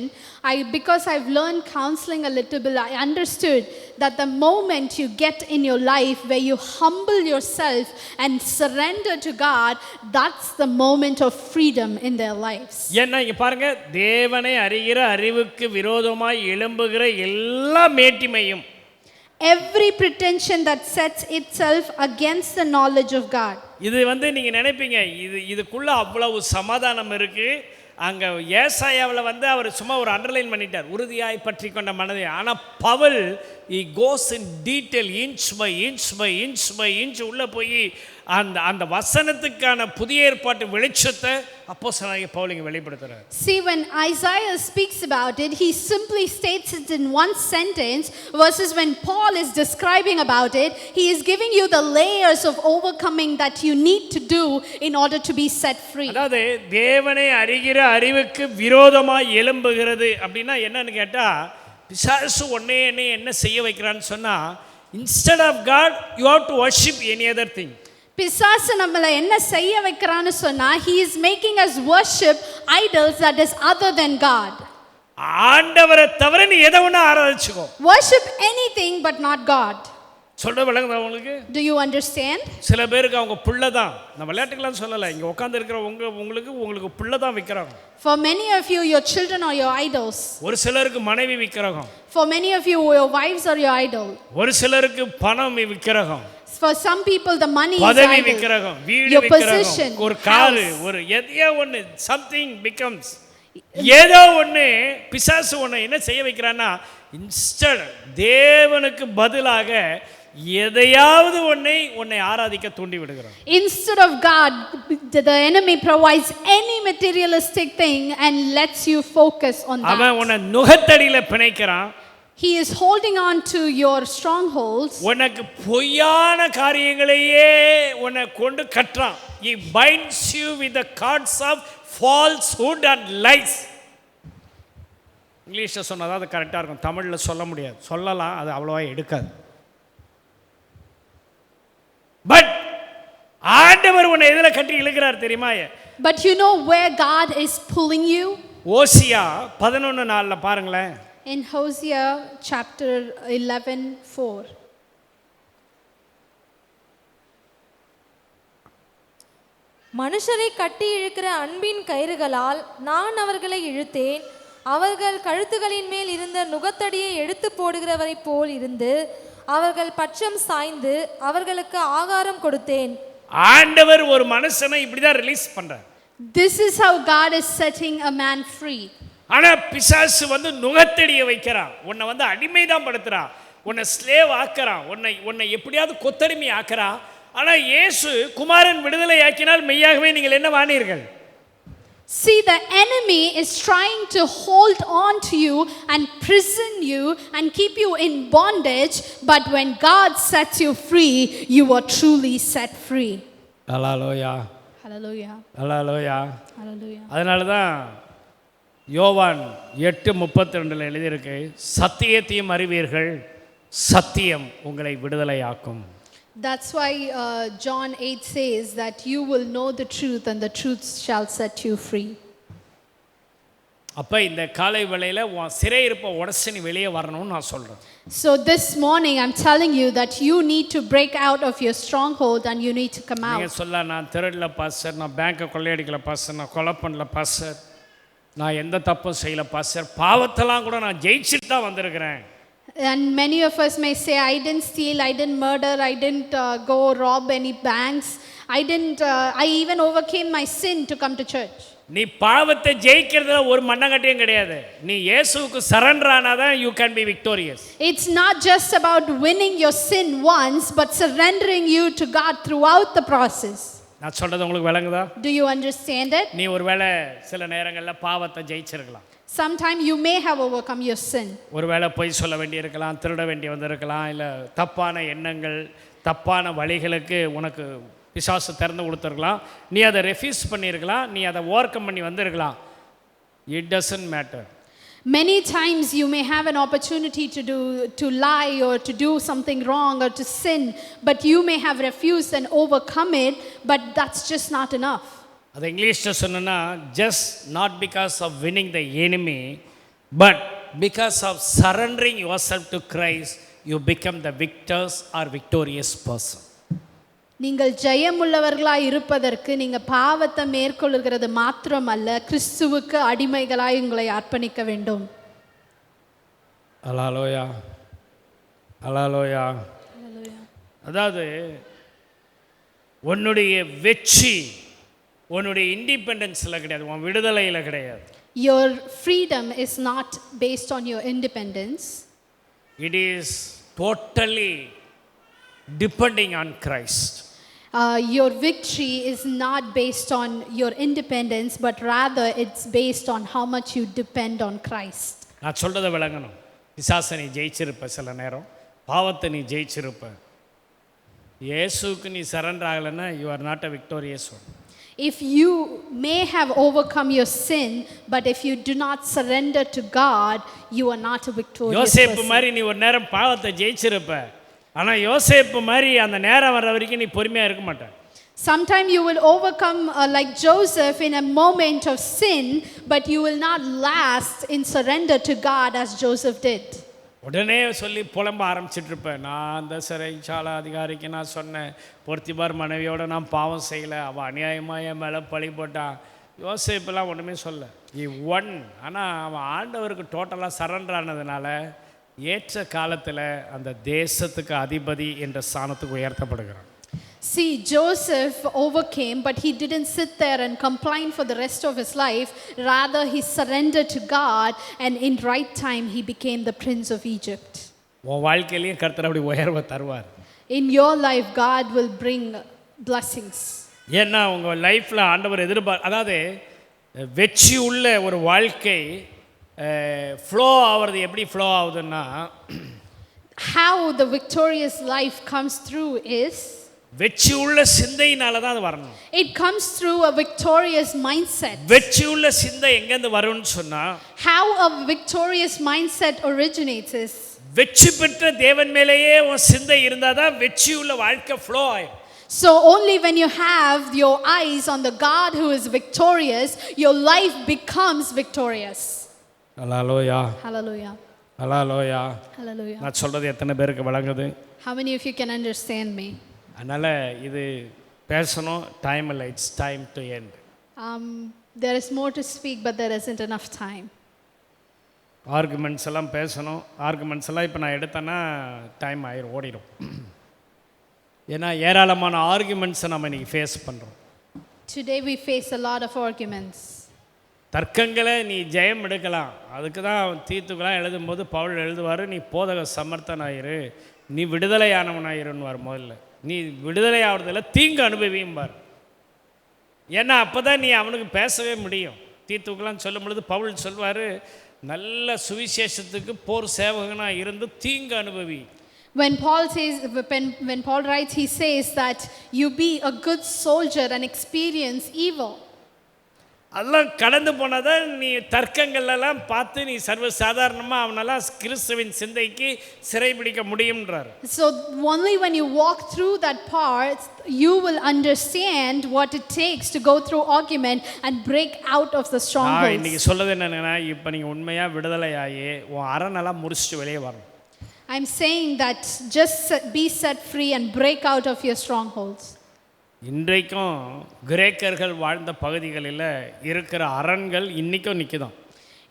because I've learned counseling a little bit, I understood that the moment you get in your life where you humble yourself and surrender to God, that's the moment of freedom in their lives. ஏன்னா இங்க பாருங்க, தேவனை அறிகிற அறிவுக்கு விரோதமாய் எழும்புகிற எல்லா மேட்டிமையும், every pretension that sets itself against the knowledge of God. இது வந்து நீங்க நினைப்பீங்க இதுக்குள்ள அவ்வளவு சமாதானம் இருக்கு. அங்க ஏசாயாவில் வந்து அவர் சும்மா ஒரு அண்டர்லைன் பண்ணிட்டார், உறுதியாய் பற்றி கொண்ட மனதை. ஆனா Pavul he goes in detail, inch by inch by inch by inch உள்ள போய் அந்த வசனத்துக்கான புதிய ஏற்பாட்டு வெளிச்சத்தை அப்போஸ்தலனாகிய பவுல் இங்க வெளிப்படுத்துறார். See, when Isaiah speaks about it, he simply states it in one sentence, versus when Paul is describing about it, he is giving you the layers of overcoming that you need to do in order to be set free. அதாவது தேவனை அறிகிற அறிவுக்கு விரோதமாய் எழும்புகிறது அப்படின்னா என்னன்னு கேட்டா, பிசாசு ஒன்னே என்ன செய்ய வைக்கிறான்னு சொன்னா, instead of God you have to worship any other thing. பிசாசு நம்மள என்ன செய்ய வைக்கிறான்னு சொன்னா, he is making us worship idols that is other than God. ஆண்டவரை தவிர நீ எதை வேணா ஆராதிச்சுக்கோ. Worship anything but not God. சொல்ற விளங்குதா உங்களுக்கு? Do you understand? சில பேருக்கு அவங்க புள்ள தான், நான் விளையாட்டுக்கெல்லாம் சொல்லலை, இங்கே உட்காந்து இருக்கிற உங்களுக்கு புள்ள தான் விற்கிறாங்க. For many of you, your children are your idols. ஒரு சிலருக்கு மனைவி விற்கிறாங்க. For many of you, your wives are your idol. ஒரு சிலருக்கு பணம் விற்கிறாங்க. For some people, the money is பதவி idol. விற்கிறாங்க, வீடு Your விற்கிறாங்க, position, ஒரு காரு, ஒரு எதையோ ஒன்று, சம்திங் பிகம்ஸ், ஏதோ ஒன்று. பிசாசு ஒன்று என்ன செய்ய வைக்கிறான்னா, இன்ஸ்டட் தேவனுக்கு பதிலாக எதையாவது உன்னை ஆராதிக்க தூண்டி விடுகிறான். Instead of God, the enemy provides any materialistic thing and lets you focus on that. அவன் உன்னை நுகத்தடியில பிணைக்கிறான். He is holding on to your strongholds. உனக்கு பொய்யான காரியங்களையே உன்னை கொண்டு கட்டுறான். He binds you with the cords of falsehood and lies. இங்கிலீஷ்ல சொன்னதா அது கரெக்டாக இருக்கும், தமிழில் சொல்ல முடியாது. சொல்லலாம், அது அவ்வளோவா எடுக்காது. பட் ஆண்டவர் உன்னை எதில் கட்டி இழுக்கிறார் தெரியுமா? But you know where God is pulling you? ஓசியா 11:4 பாருங்களேன். In Hosea chapter 11:4. மனுஷரை கட்டி இழுக்கிற அன்பின் கயிறுகளால் நான் அவர்களை இழுத்தேன். அவர்கள் கழுத்துகளின் மேல் இருந்த நுகத்தடியை எடுத்து போடுகிறவரை போல் இருந்து அவர்கள் பட்சம் சாய்ந்து அவர்களுக்கு ஆகாரம் கொடுத்தேன். ஆண்டவர் ஒரு மனுஷனை இப்படிதான் ரிலீஸ் பண்றார். This is how God is setting a man free. ஆனா பிசாசு வந்து நுகத்தடியை வைக்கிறான், உன்னை வந்து அடிமைதான் படுத்துறான், உன்னை ஸ்லேவ் ஆக்குறான், உன்னை எப்படியாவது கொத்தடிமை ஆக்குறான். ஆனா இயேசு குமாரன் விடுதலை ஆக்கினால் மெய்யாகவே நீங்கள் என்ன வானீர்கள்? See, the enemy is trying to hold on to you and prison you and keep you in bondage, but when God sets you free, you are truly set free. Hallelujah, Hallelujah. Hallelujah. Hallelujah. அதனால தான் யோவான் 8:32 எழுதியிருக்கு, சத்தியத்தையும் அறிவீர்கள், சத்தியம் உங்களை விடுதலையாக்கும். That's why John 8 says that you will know the truth and the truth shall set you free. அப்போ இந்த காலை வேளையில் உன் சிறையிருப்பை உடச்சி நீ வெளியே வரணும்னு நான் சொல்கிறேன். So this morning I'm telling you that you need to break out of your stronghold and you need to come out. நீங்கள் சொல்ல, நான் திருடல பாஸ்டர், நான் பேங்கை கொள்ளையடிக்கல பாஸ்டர், நான் கொலை பண்ணல பாஸ்டர், நான் எந்த தப்பும் செய்யல பாஸ்டர், பாவத்தெல்லாம் கூட நான் ஜெயிச்சுட்டு தான் வந்திருக்கிறேன். And many of us may say, I didn't steal, I didn't murder, I didn't go rob any banks, I even overcame my sin to come to church. நீ பாவத்தை ஜெயிக்கிறதுல ஒரு மண்ணங்கட்டியும் கிடையாது. நீ இயேசுவுக்கு surrender ஆனாதான் you can be victorious. It's not just about winning your sin once, but surrendering you to God throughout the process. நான் சொல்றது உங்களுக்கு விளங்குதா? Do you understand it? நீ ஒருவேளை சில நேரங்களில் பாவத்தை ஜெயிச்சிருக்கலாம். Sometime you may have overcome your sin. ஒருவேளை பொய் சொல்ல வேண்டியிருக்கலாம், திருட வேண்டி வந்திருக்கலாம், இல்லை தப்பான எண்ணங்கள், தப்பான வழிகளுக்கு உனக்கு பிசாசு திறந்து கொடுத்துருக்கலாம். நீ அதை ரெஃப்யூஸ் பண்ணியிருக்கலாம், நீ அதை ஓவர் கம் பண்ணி வந்திருக்கலாம். It doesn't matter. Many times you may have an opportunity to lie or to do something wrong or to sin, but you may have refused and overcome it, but that's just not enough. அது இங்கிலீஷில் சொன்னா, just not because of winning the enemy, but because of surrendering yourself to Christ, you become the victors or victorious person. நீங்கள் ஜெயமுள்ளவர்களாய் இருப்பதற்கு நீங்க பாவத்தை மேற்கொள்கிறது மாத்திரமல்ல, கிறிஸ்துவுக்கு அடிமைகளாய் உங்களை அர்ப்பணிக்க வேண்டும். அலாலோயா, அலாலோயா. அதாவது உன்னுடைய வெற்றி உன்னுடைய இண்டிபெண்டன்ஸில் கிடையாது, உன் விடுதலையில் கிடையாது. Your freedom is not based on your independence. It is totally depending on Christ. Your victory is not based on your independence, but rather it's based on how much you depend on Christ. நான் சொல்றதை விளங்கணும். பிசாசை நீ ஜெயிச்சிருப்ப, சில நேரம் பாவத்தை நீ ஜெயிச்சிருப்ப. இயேசுக்கு நீ சரண்டர் ஆகலைன்னா you are not a victorious one. If you may have overcome your sin, but if you do not surrender to God, you are not a victorious யோசேப்பு person. மாதிரி நீ ஒரு நேரம் பாவத்தை ஜெயிச்சிருப்ப, ஆனால் யோசேப்பு மாதிரி அந்த நேரம் வர்ற வரைக்கும் நீ பொறுமையாக இருக்க மாட்ட. Sometime you will overcome like Joseph in a moment of sin, but you will not last in surrender to God as Joseph did. உடனே சொல்லி புலம்ப ஆரம்பிச்சிட்டு இருப்பேன். நான் அந்த சிறைச்சாலை அதிகாரிக்கு நான் சொன்னேன், பொருத்திபார் மனைவியோட நான் பாவம் செய்யலை, அவள் அநியாயமாக என் மேலே பழி போட்டான். யோசேப்பெல்லாம் ஒன்றுமே சொல்ல, ஒன். ஆனால் அவன் ஆண்டவருக்கு டோட்டலாக சரண்டர் ஆனதுனால ஏற்ற காலத்தில் அந்த தேசத்துக்கு அதிபதி என்ற ஸ்தானத்துக்கு உயர்த்தப்படுகிறான். See, Joseph overcame, but he didn't sit there and complain for the rest of his life. Rather, he surrendered to God, and in right time, he became the prince of Egypt. உன் வாழ்க்கையிலையும் கர்த்தர் அப்படி உயர்வை தருவார். In your life, God will bring blessings. ஏன்னா உங்கள் லைஃப்பில் ஆண்டவர் அதாவது வெற்றி உள்ள ஒரு வாழ்க்கை ஃப்ளோ ஆகிறது எப்படி ஃப்ளோ ஆகுதுன்னா, How the victorious life comes through is, வெற்றி உள்ள சிந்தையினால தான் அது வரணும். it comes through a victorious mindset. வெற்றி உள்ள சிந்தை எங்கேருந்து வரும்னு சொன்னா, How a victorious mindset originates is, வெற்றி பெற்ற தேவன் மேலேயே உன் சிந்தை இருந்தால் தான் வெற்றி உள்ள வாழ்க்கை ஃப்ளோ ஆகும். so only when you have your eyes on the God who is victorious, your life becomes victorious. Hallelujah, Hallelujah. Hallelujah. Hallelujah. நான் சொல்றது எத்தனை பேருக்கு விளங்குது? How many of you can understand me? அதனால் இது பேசணும், டைம் இல்லை, it's time to end. There is more to speak, but there isn't enough time. Arguments எல்லாம் பேசணும். ஆர்குமெண்ட்ஸ் எல்லாம் இப்போ நான் எடுத்தேன்னா டைம் ஓடிடும். ஏன்னா ஏராளமான ஆர்குமெண்ட்ஸை நம்ம இன்றைக்கி ஃபேஸ் பண்ணுறோம். Today we face a lot of arguments. தர்க்கங்களை நீ ஜெயம் எடுக்கலாம். அதுக்கு தான் தீத்துக்கெல்லாம் எழுதும்போது பவுல் எழுதுவார், நீ போதக சமர்த்தனாயிரு, நீ விடுதலையானவனாயிருன்னுவார். முதல்ல நீ விடுதலை ஆகிறதில்ல, தீங்கு அனுபவியும்பார். ஏன்னா அப்போ தான் நீ அவனுக்கு பேசவே முடியும். தீத்துக்கெல்லாம் சொல்லும் பொழுது பவுல் சொல்வார், நல்ல சுவிசேஷத்துக்கு போர் சேவகனாக இருந்து தீங்கு அனுபவி. When Paul writes, he says that you be a good soldier and experience evil. அதெல்லாம் கடந்து போனாதான் நீ தர்க்கங்கள்லாம் பார்த்து நீ சர்வசாதாரணமாக அவனெல்லாம் கிறிஸ்துவின் சிந்தைக்கு சிறைபிடிக்க முடியும்ன்றார். So only when you walk through that part, you will understand what it takes to go through argument and break out of the strongholds. இன்னைக்கு சொல்றது என்னன்னா, இப்போ நீங்கள் உண்மையாக விடுதலை ஆகி உன் அரணெல்லாம் முடிச்சுட்டு வெளியே வரணும். I'm saying that just be set free and break out of your strongholds. இன்றைக்கும் கிரேக்கர்கள் வாழ்ந்த பகுதிகளில் இருக்கிற அரண்கள் இன்றைக்கும் நிற்குதான்.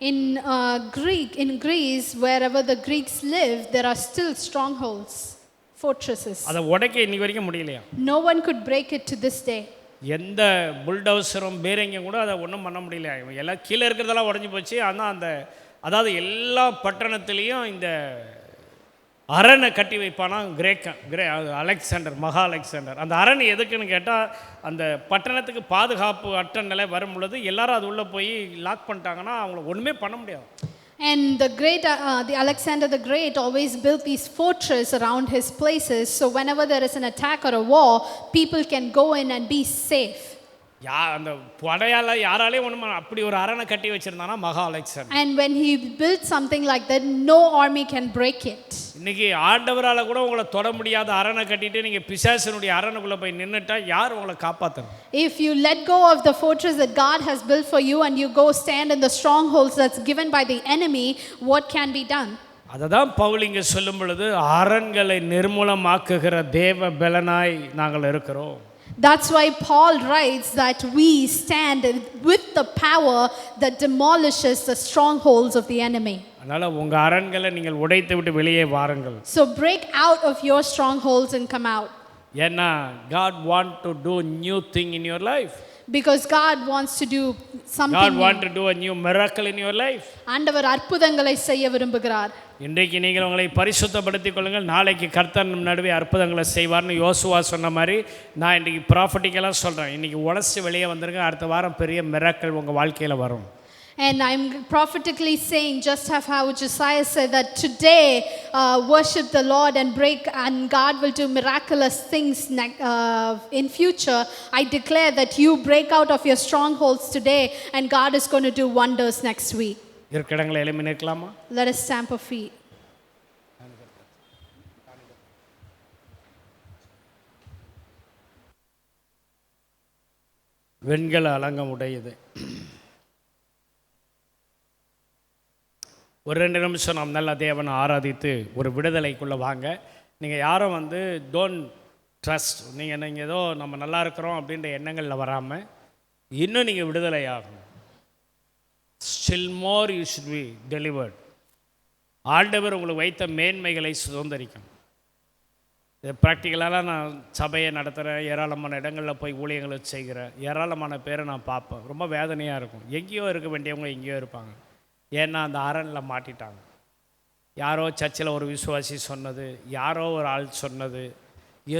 In Greece, wherever the Greeks live, there are still strongholds, fortresses. அதை உடைக்க இன்னைக்கு வரைக்கும் முடியலையா? No one could break it to this day. எந்த புல்டோசரும் பேரங்க கூட அதை ஒன்றும் பண்ண முடியல. எல்லாம் கீழே இருக்கிறதெல்லாம் உடஞ்சி போச்சு. ஆனால் அதாவது எல்லா பட்டணத்துலேயும் இந்த அரணை கட்டி வைப்பானா அலெக்சாண்டர், மகா அலெக்சாண்டர். அந்த அரண் எதுக்குன்னு கேட்டால், அந்த பட்டணத்துக்கு பாதுகாப்பு அற்ற நிலை வரும் பொழுது எல்லாரும் அது உள்ளே போய் லாக் பண்ணிட்டாங்கன்னா அவங்கள ஒன்றுமே பண்ண முடியாது. And the Alexander the Great always built these fortresses around his places, so whenever there is an attack or a war, people can go in and be safe. அந்த படையால யாராலையும் ஒன்றும் அப்படி ஒரு அரணை கட்டி வச்சிருந்தானா மகா Alexander. And when he built something like that, no army can break it. இன்னைக்கு ஆண்டவரால் கூட உங்களை தொட முடியாத அரணை கட்டிட்டு நீங்கள் பிசாசனுடைய அரணுக்குள்ளே போய் நின்றுட்டா யார் உங்களை காப்பாற்றணும்? If you let go of the fortress that God has built for you and you go stand in the strongholds that's given by the enemy, what can be done? அதை தான் பவுல் இங்கே சொல்லும் பொழுது, அரண்களை நிர்மூலமாக்குகிற தேவ பலனாய் நாங்கள் இருக்கிறோம். That's why Paul writes that we stand with the power that demolishes the strongholds of the enemy. அதனால உங்க அரண்களை நீங்கள் உடைத்து விட்டு வெளியே வாருங்கள். So break out of your strongholds and come out. ஏன்னா God want to do new thing in your life. Because God wants to do something. God want to do a new miracle in your life. ஆண்டவர் அற்புதங்களை செய்ய விரும்புகிறார். இன்றைக்கு நீங்கள் உங்களை பரிசுத்தப்படுத்திக் கொள்ளுங்கள், நாளைக்கு கர்த்தர் நடுவே அற்புதங்களை செய்வார்னு யோசுவா சொன்ன மாதிரி நான் இன்றைக்கி ப்ராஃபட்டிக்கலாக சொல்கிறேன். இன்றைக்கி உடச்சி வெளியே வந்துருங்க, அடுத்த வாரம் பெரிய மிராக்கிள் உங்கள் வாழ்க்கையில் வரும். And I'm prophetically saying, just how Josiah said that today worship the Lord and break, and God will do miraculous things in future. I declare that you break out of your strongholds today and God is going to do wonders next week. இருக்கடங்களை எழுப்பி நிற்கலாமா? Let us stamp our feet. வெண்கல அலங்கம் உடையது. ஒரு 2 நிமிஷம் நாம் நல்ல தேவனை ஆராதித்து ஒரு விடுதலைக்குள்ளே வாங்க. நீங்கள் யாரும் டோன்ட் ட்ரஸ்ட், நீங்கள் ஏதோ நம்ம நல்லா இருக்கிறோம் அப்படின்ற எண்ணங்களில் வராமல் இன்னும் நீங்கள் விடுதலை ஆகணும். Still more you should be delivered. ஆண்டவர் உங்களுக்கு வைத்த மேன்மைகளை சுதந்திரிக்கும். இது ப்ராக்டிக்கலாக நான் சபையை நடத்துகிறேன், ஏராளமான இடங்களில் போய் ஊழியங்களை செய்கிறேன், ஏராளமான பேரை நான் பார்ப்பேன். ரொம்ப வேதனையாக இருக்கும். எங்கேயோ இருக்க வேண்டியவங்க எங்கேயோ இருப்பாங்க. ஏன்னா அந்த அரணில் மாட்டிட்டாங்க. யாரோ சர்ச்சில் ஒரு விசுவாசி சொன்னது, யாரோ ஒரு ஆள் சொன்னது,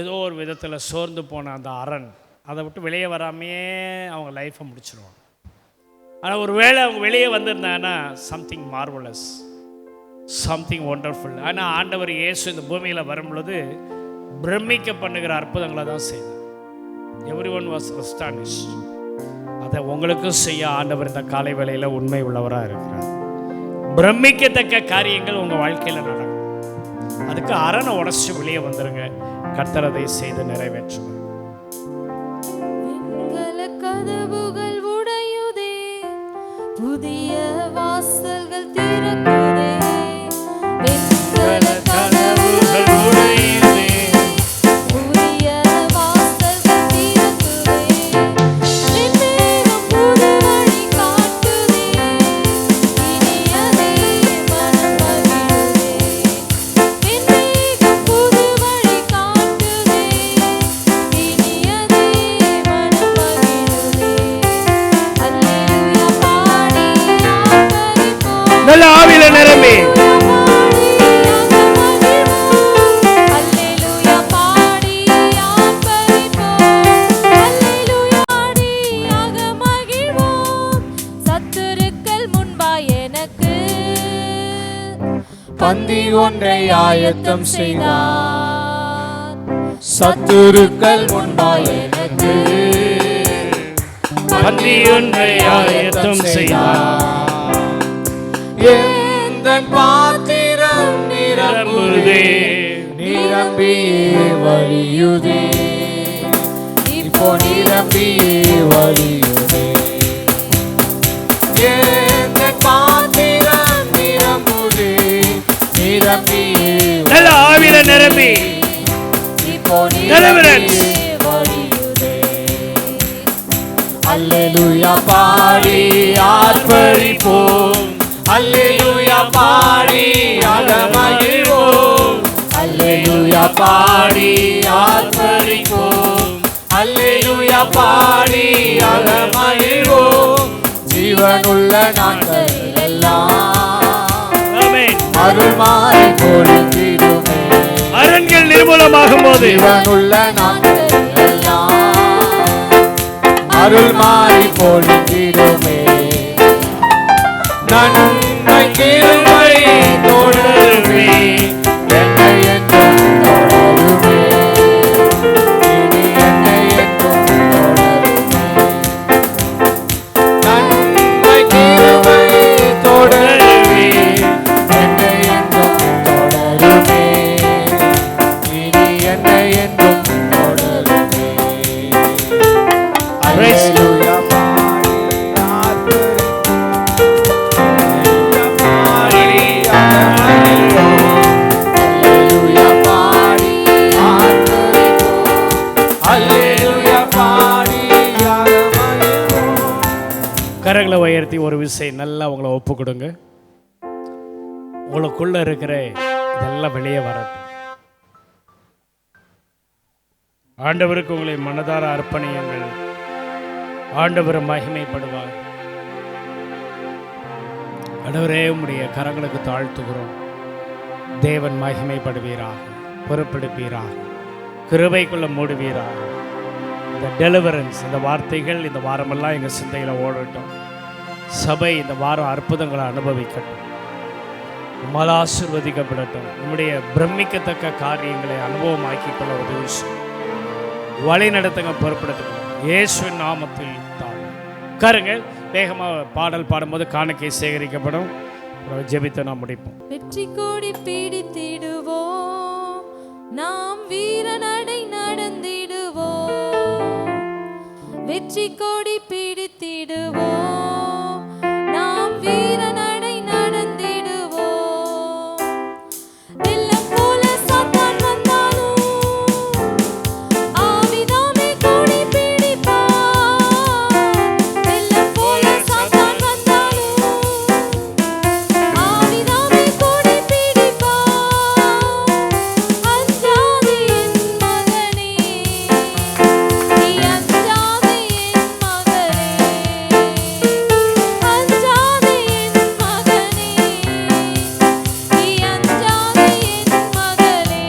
ஏதோ ஒரு விதத்தில் சோர்ந்து போன அந்த அரண், அதை விட்டு வெளியே வராமையே அவங்க லைஃப்பை முடிச்சிடுவாங்க. ஆனால் ஒரு வேளை அவங்க வெளியே வந்திருந்தாங்கன்னா சம்திங் மார்வலஸ், சம்திங் ஒண்டர்ஃபுல். ஆனால் ஆண்டவர் இயேசு இந்த பூமியில் வரும் பொழுது பிரமிக்க பண்ணுகிற அற்புதங்களை தான் செய்தார். Every one was astonished. அதை உங்களுக்கும் செய்ய ஆண்டவர் இந்த காலை வேளையில் உண்மை உள்ளவராக இருக்கிறார். பிரமிக்கத்தக்க காரியங்கள் உங்கள் வாழ்க்கையில் நடக்கும். அதுக்கு அரணை உடச்சி வெளியே வந்துருங்க. கர்த்தர் அதை செய்து நிறைவேற்றுவார். கதவுகள் உடையுதே, புதிய வாசல்கள் திறக்குதே. கதவுகள் உடையுதே, புதிய வாசல்கள் திறக்குதே. வெண்மேகம் புது வழி காட்டுதே, இனியதே மனம் மகிழுதே. வெண்மேகம் புது வழி காட்டுதே, இனியதே மனம் மகிழுதே. அல்லேலூயா பாடி ஆர்ப்பரிப்போம். நல்ல ஆவியில நிரம்பி பந்தி ஒன்றை ஆயத்தம் செய்தார். சத்துருக்கள் முன்பாய் எனக்கு பந்தி ஒன்றை ஆயத்தம் செய்தார். எந்தன் பாத்திரம் நிரம்புதே, நிரம்பியே வழியுதே, இப்போ நிரம்பியே வழியுதே. எந்தன் பாத்திரம் நிரம்புதே, நிரம்பியே நல்ல ஆவில நிரம்பி deliverance. அல்லேலூயா பாடி ஆர்ப்பரிப்போம், அல்லேலூயா பாடி அகமகிழ்வோம், அல்லேலூயா பாடி ஆர்ப்பரிப்போம், அல்லேலூயா பாடி அகமகிழ்வோம். ஜீவனுள்ள நாட்களெல்லாம் அருள்மாறி பொழிந்திடுமே, அரண்கள் நிர்மூலமாகும் போது ஜீவனுள்ள நாட்களெல்லாம் அருள்மாறி பொழிந்திடுமே. நன்மை கிருபை தொடருமே, என்னை என்றும் தொடருமே, இனி என்னை என்றும் தொடருமே. நன்மை கிருபை தொடருமே, என்னை என்றும் தொடருமே, இனி என்னை என்றும் தொடருமே. அல்லேலூயா பாடி கரங்களை உயர்த்தி ஒரு விஷயம் நல்லா உங்களை ஒப்பு கொடுங்க. உங்களுக்குள்ள இருக்கிற இதெல்லாம் வெளியே வரட்டும். ஆண்டவருக்கு உங்களை மனதார அர்ப்பணியுங்கள். ஆண்டவர் மகிமைப்படுவார். ஆண்டவரே உம்முடைய கரங்களுக்கு தாழ்த்துகிறோம். தேவன் மகிமைப்படுவீராக, பொறுப்பெடுப்பீராக, கிருபைக்குள்ள மூடுவீராக. இந்த டெலிவரன்ஸ், இந்த வார்த்தைகள் இந்த வாரமெல்லாம் எங்கள் சிந்தையில் ஓடட்டும். சபை இந்த வாரம் அற்புதங்களை அனுபவிக்கட்டும். உம்மால் ஆசீர்வதிக்கப்படட்டும். உம்முடைய பிரமிக்கத்தக்க காரியங்களை அனுபவமாக்கிக் கொள்ள உதவி வழி நடத்துங்க, பொறுப்படுத்துங்க. இயேசுவின் நாமத்தில் தான் உட்காருங்கள். வேகமாக பாடல் பாடும்போது காணிக்கை சேகரிக்கப்படும். ஜெபித்து நாம் முடிப்போம். வெற்றி கொடி பிடித்திடுவோம், நாம் வீரநடை நடந்திடுவோம். வெற்றி கொடி பிடித்திடுவோம், நாம் வீரநடை நடந்திடுவோம். வெள்ளம் போல சாத்தான் வந்தாலும் ஆவிதாமே கொடி பிடிப்பார். வெள்ளம் போல சாத்தான் வந்தாலும் ஆவிதாமே கொடி பிடிப்பார். அஞ்சாதே என் மகனே, நீ அஞ்சாதே என் மகனே, அஞ்சாதே என் மகனே, நீ அஞ்சாதே என் மகளே.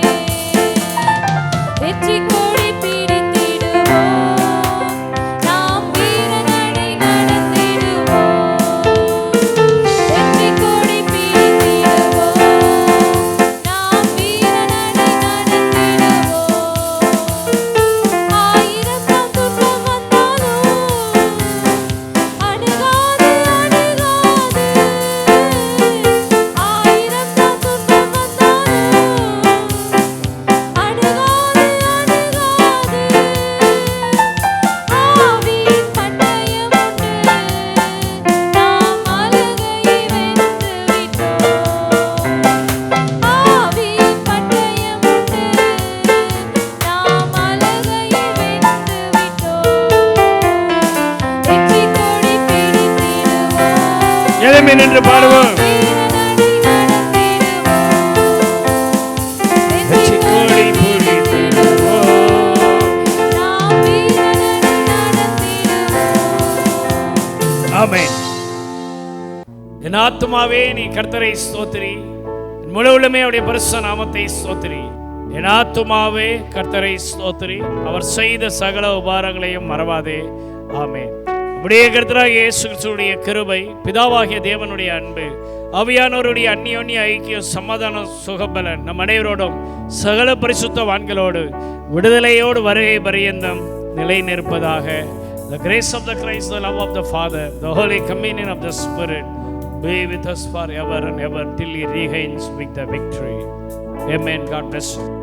வெற்றி கொடி பிடித்திடுவோம், நாம் வீரநடை நடந்திடுவோம். வெற்றி கொடி பிடித்திடுவோம், நாம் வீரநடை நடந்திடுவோம். ஆயிரத்தாம் துன்பம் வந்தாலும் அணுகாது, அணுகாது. ஆயிரத்தாம் துன்பம் வந்தாலும் அணுகாது, அணுகாது. ஆவியின் பட்டயம் உண்டு, நாம் அழுகையை வென்று விட்டோம். ஆவியின் பட்டயம் உண்டு, நாம் அழுகையை வென்று விட்டோம். வெற்றி கொடி பிடித்திடுவோம், எழும்பி நின்று பாடுவோம். வீரநடை நடந்திடுவோம். வெற்றி கொடி பிடித்திடுவோம். நாம் வீரநடை நடந்திடுவோம். ஆமென். என் ஆத்துமாவே நீ கர்த்தரை ஸ்தோத்திரி, என் முழு உள்ளமே அவருடைய பரிசுத்த நாமத்தை ஸ்தோத்திரி. என் ஆத்துமாவே கர்த்தரை ஸ்தோத்திரி, அவர் செய்த சகல உபகாரங்களையும் மறவாதே. ஆமென். அப்படியே கர்த்தராகிய இயேசு கிறிஸ்துவுடைய கிருபை, பிதாவாகிய தேவனுடைய அன்பு, ஆவியானவருடைய அந்நியோன்ய ஐக்கியம், சமாதான சுகபலன் நம் அனைவரோடும் சகல பரிசுத்தவான்களோடு விடுதலையோடு வருகை பரியந்தம் நிலை நிற்பதாக. The grace of the Christ, the love of the Father, the holy communion of the Spirit be with us forever and ever till He reigns with the victory. Amen. God bless you.